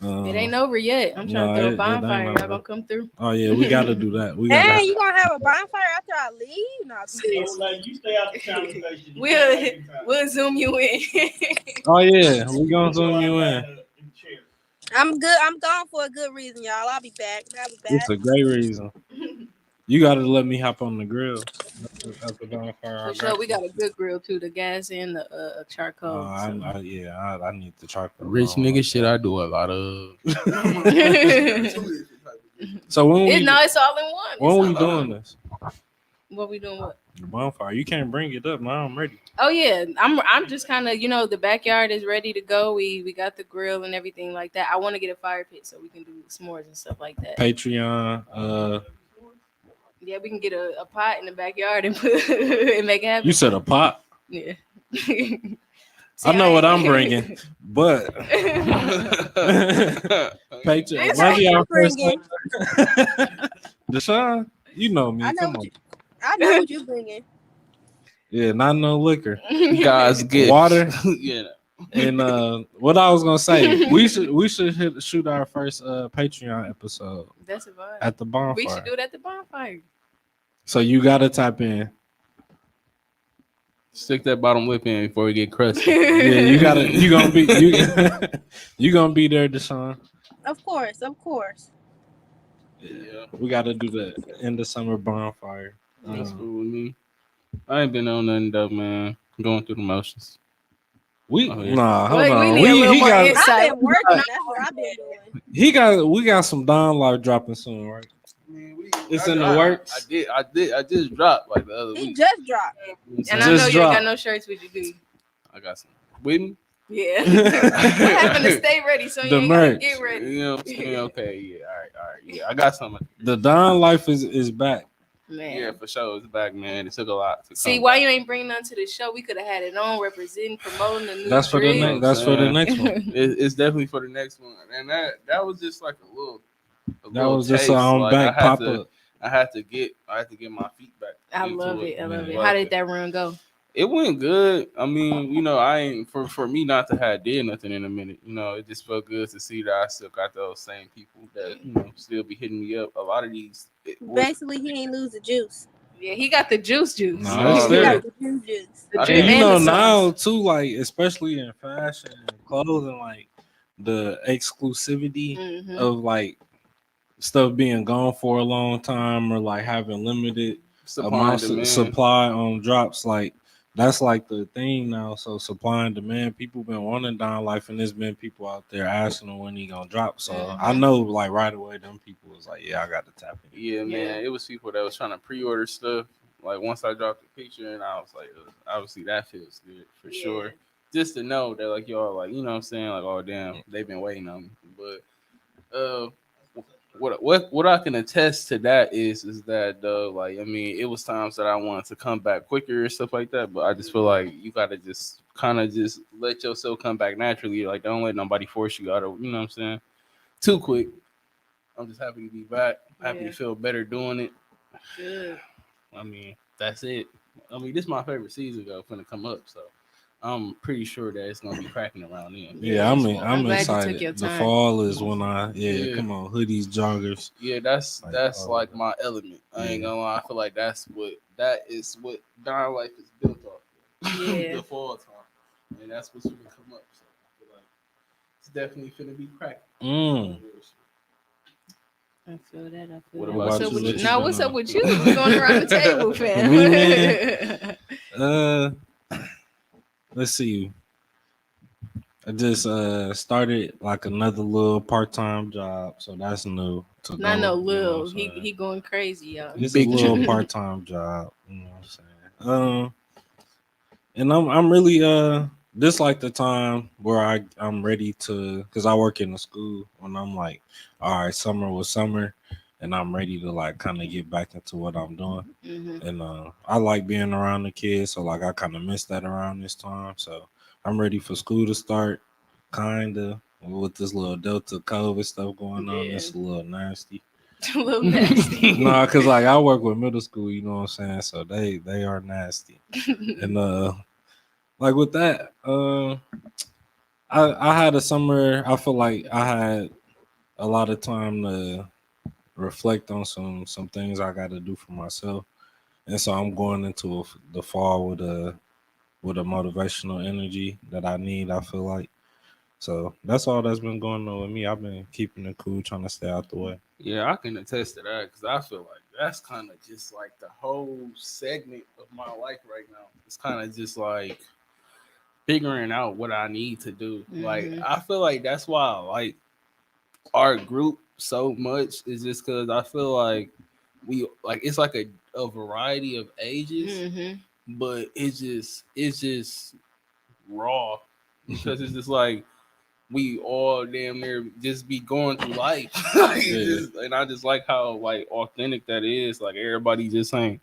It ain't over yet. I'm trying to throw a bonfire. Y'all gonna come through? Oh yeah, we gotta do that. Hey, you gonna have a bonfire after I leave? No, like you stay out the conversation. We'll zoom you in. Oh yeah, we gonna zoom you in. I'm good. I'm gone for a good reason, y'all. I'll be back. It's a great reason. You gotta let me hop on the grill. At the bonfire. For sure, we got a good grill too. The gas and the charcoal. I need the charcoal. Rich nigga shit. I do a lot of. So when it's all in one. When we doing this? What we doing? What? The bonfire. You can't bring it up now. I'm ready. Oh yeah, I'm just kind of the backyard is ready to go. We got the grill and everything like that. I want to get a fire pit so we can do s'mores and stuff like that. Patreon. Yeah, we can get a pot in the backyard and and make it happen. You said a pot? Yeah. I know what I'm bringing, but Patreon. Maybe our first Deshaun, you know me. Come on. I know what you're bringing. Yeah, not no liquor. Guys, get water. Yeah. And what I was gonna say, we should shoot our first Patreon episode. That's a vibe. At the bonfire. We should do it at the bonfire. So you gotta type in. Stick that bottom lip in before we get crushed. Yeah, you gonna be there, Deshaun. Of course. Yeah, we gotta do the end of summer bonfire. That's cool with me. I ain't been on nothing though, man. Going through the motions. Hold on. We got insight. I've been working. That's what I've been doing. We got some Don Life dropping soon, right? It's in the works. I just dropped like the other week. He just dropped. And I know you ain't got no shirts with you, do. I got some with me. Yeah. What happened to stay ready so you ain't gotta get ready? You know what I'm saying? Okay, yeah, all right. Yeah, I got something. The Don Life is back. Man. Yeah, for sure. It's back, man. It took a lot. See, why you ain't bringing none to the show? We could have had it on, representing, promoting the new. That's for the next. That's for the next one. It's definitely for the next one, and that was just like a little. That was just on back pop up. I had to get my feet back. I love it. How did that run go? It went good. I mean, I ain't for me not to have did nothing in a minute. It just felt good to see that I still got those same people that still be hitting me up. A lot of these. Basically, he ain't lose the juice. Yeah, he got the juice. No, he got the juice. Now too, like especially in fashion and clothing, like the exclusivity of like stuff being gone for a long time or like having limited supply on drops, like that's like the thing now. So supply and demand, people been wanting Don Life, and there's been people out there asking him when he gonna drop. So I know like right away, them people was like, yeah, I got to tap in. Yeah, man, it was people that was trying to pre-order stuff. Like once I dropped the picture, and I was like, obviously that feels good for sure. Just to know that like y'all like, you know what I'm saying, like, oh damn, they've been waiting on me. But what I can attest to that is that like, I mean, it was times that I wanted to come back quicker and stuff like that, but I just feel like you gotta just kind of just let yourself come back naturally. Like, don't let nobody force you out of, you know what I'm saying, too quick. I'm just happy to be back. Happy to feel better doing it. Good. I mean, that's it. I mean, this is my favorite season though, finna come up, so I'm pretty sure that it's gonna be cracking around then. Yeah, I'm excited. The fall is when come on, hoodies, joggers. Yeah, that's like my element. I ain't gonna lie. I feel like that is what Don Life is built off. Yeah. The fall time, and that's what's gonna come up. So I feel like it's definitely finna be cracking. I feel that. What about you? Now, what's up with you? We're going around the table, fam. Let's see. I just started like another little part-time job, so that's new. Not no little. He going crazy, y'all. It's a little part-time job. You know what I'm saying? And I'm really this like the time where I'm ready to, because I work in the school, when I'm like, all right, summer was summer, and I'm ready to like kind of get back into what I'm doing. And I like being around the kids, so like I kind of missed that around this time. So I'm ready for school to start, kind of, with this little Delta COVID stuff going on. It's a little nasty. A little nasty. No, because like I work with middle school, you know what I'm saying? So they are nasty. And like with that, I had a summer. I feel like I had a lot of time to reflect on some things I got to do for myself, and so I'm going into the fall with a motivational energy that I need. I feel like, so that's all that's been going on with me. I've been keeping it cool, trying to stay out the way. Yeah, I can attest to that because I feel like that's kind of just like the whole segment of my life right now. It's kind of just like figuring out what I need to do. Like, I feel like that's why I like our group so much, is just because I feel like we like, it's like a variety of ages, but it's just raw because it's just like we all damn near just be going through life. And I just like how like authentic that is. Like, everybody just ain't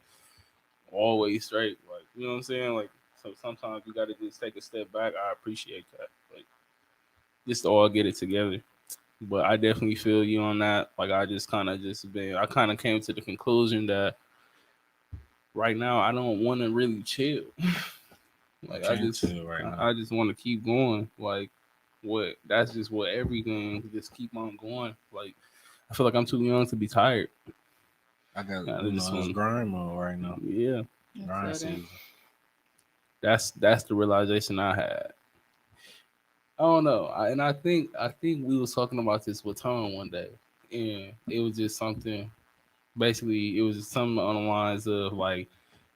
always straight. Like, you know what I'm saying? Like, so sometimes you gotta just take a step back. I appreciate that. Like, just to all get it together. But I definitely feel you on that. Like, I kind of came to the conclusion that right now I don't want to really chill. Like, I just want to keep going. Like, that's just what everything just keep on going. Like, I feel like I'm too young to be tired. I got this grind mode right now. Yeah, grind season. That's the realization I had. I don't know, I think we was talking about this with Tom one day, and it was just something. Basically, it was just something on the lines of like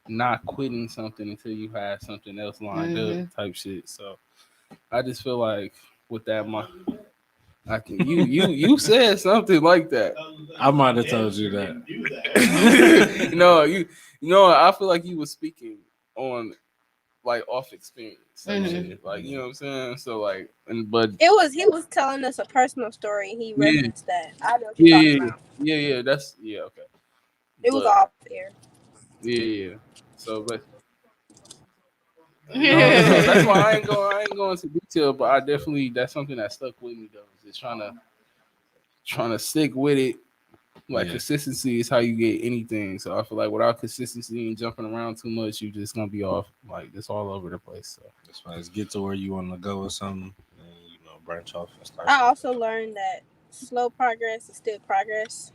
not quitting something until you have something else lined up, type shit. So I just feel like with that, I can you said something like that. I might have told you that. No, I feel like you were speaking on like off experience, shit. Like, you know what I'm saying. So like, but he was telling us a personal story. He referenced that. I know what you're talking about. Yeah. That's okay. It was off there. Yeah. So, but that's why I ain't going into detail. But I definitely, that's something that stuck with me though. Just trying to stick with it. Like, consistency is how you get anything. So I feel like without consistency and jumping around too much, you're just gonna be off. Like, it's all over the place. So that's why it's get to where you want to go or something, and branch off and start. I also learned that slow progress is still progress.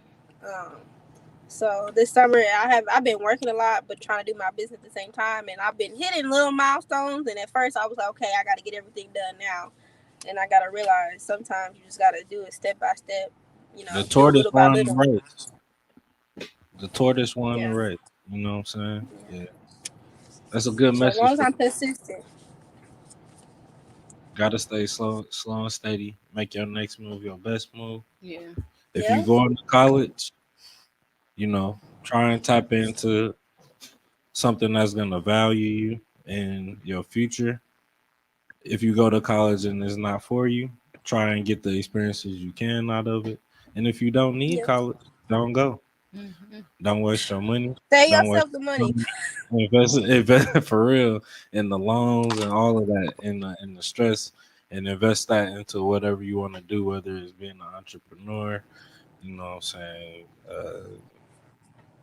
So this summer I've been working a lot, but trying to do my business at the same time, and I've been hitting little milestones. And at first I was like, okay, I got to get everything done now, and I got to realize sometimes you just got to do it step by step. The tortoise won the race. The tortoise won the race. You know what I'm saying? Yeah. That's a good As message. long as I'm consistent. Gotta stay slow and steady. Make your next move your best move. Yeah. If Yeah. you going to college, you know, try and tap into something that's gonna value you in your future. If you go to college and it's not for you, try and get the experiences you can out of it. And if you don't need Yeah. college, don't go. Mm-hmm. Don't waste your money. Save Don't waste yourself the money. invest for real in the loans and all of that, in the stress, and invest that into whatever you want to do, whether it's being an entrepreneur, you know what I'm saying,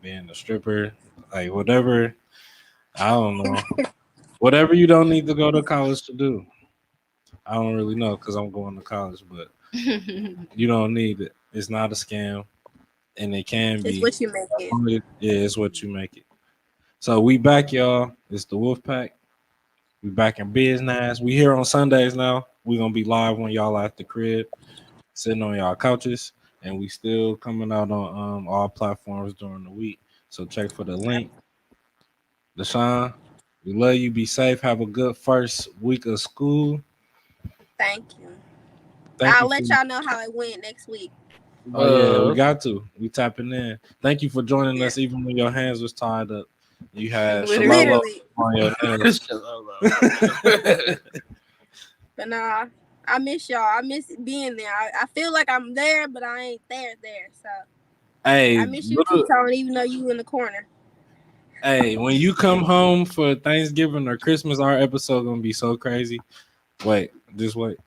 being a stripper, like whatever. I don't know. Whatever you don't need to go to college to do. I don't really know because I'm going to college, but you don't need it. It's not a scam, and it can It's be. what you make it. Yeah, it's what you make it. So we back, y'all. It's the WolfPack. We back in business. We here on Sundays now. We gonna be live when y'all at the crib, sitting on y'all couches, and we still coming out on all platforms during the week. So check for the link. Deshaun, we love you. Be safe. Have a good first week of school. Thank you. Thank I'll you let for- y'all know how it went next week. Oh yeah, we got to. We tapping in. Thank you for joining Yeah. us, even when your hands was tied up. You had Literally. Shalolo on your nails. But nah, I miss y'all. I miss being there. I feel like I'm there, but I ain't there. So Hey, I miss you too, Tone, even though you in the corner. hey, when you come home for Thanksgiving or Christmas, our episode gonna be so crazy. Wait, just wait.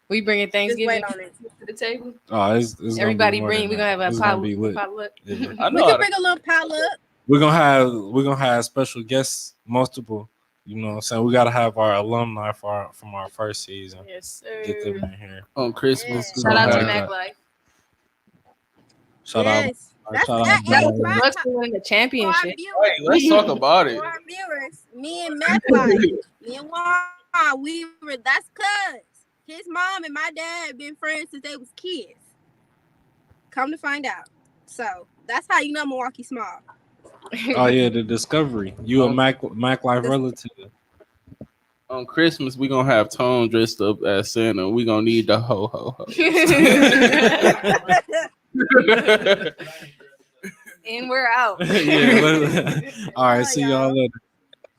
We bringing Just Thanksgiving wait on it. to the table. Oh, it's Everybody gonna be bring. We're gonna have a potluck. Yeah. I We know. can bring a little pile up. We're gonna have special guests, multiple. You know what I'm saying? We gotta have our alumni from our first season. Yes, sir. Get them in here. On Christmas. Yeah. Shout out to have Mac that. Life. Shout out. Yes. That's Shout out that. my Hey, brother. for our- Bucks winning the for our championship. viewers. Wait, let's talk about it. For our viewers, me and Mac Life, me and Juan, we were, that's cuz his mom and my dad have been friends since they was kids. Come to find out. So that's how you know Milwaukee small. Oh yeah, the discovery. You a Mac Life relative. On Christmas, we gonna have Tone dressed up as Santa. We gonna need the ho ho ho. And we're out. Yeah. All right. See y'all later.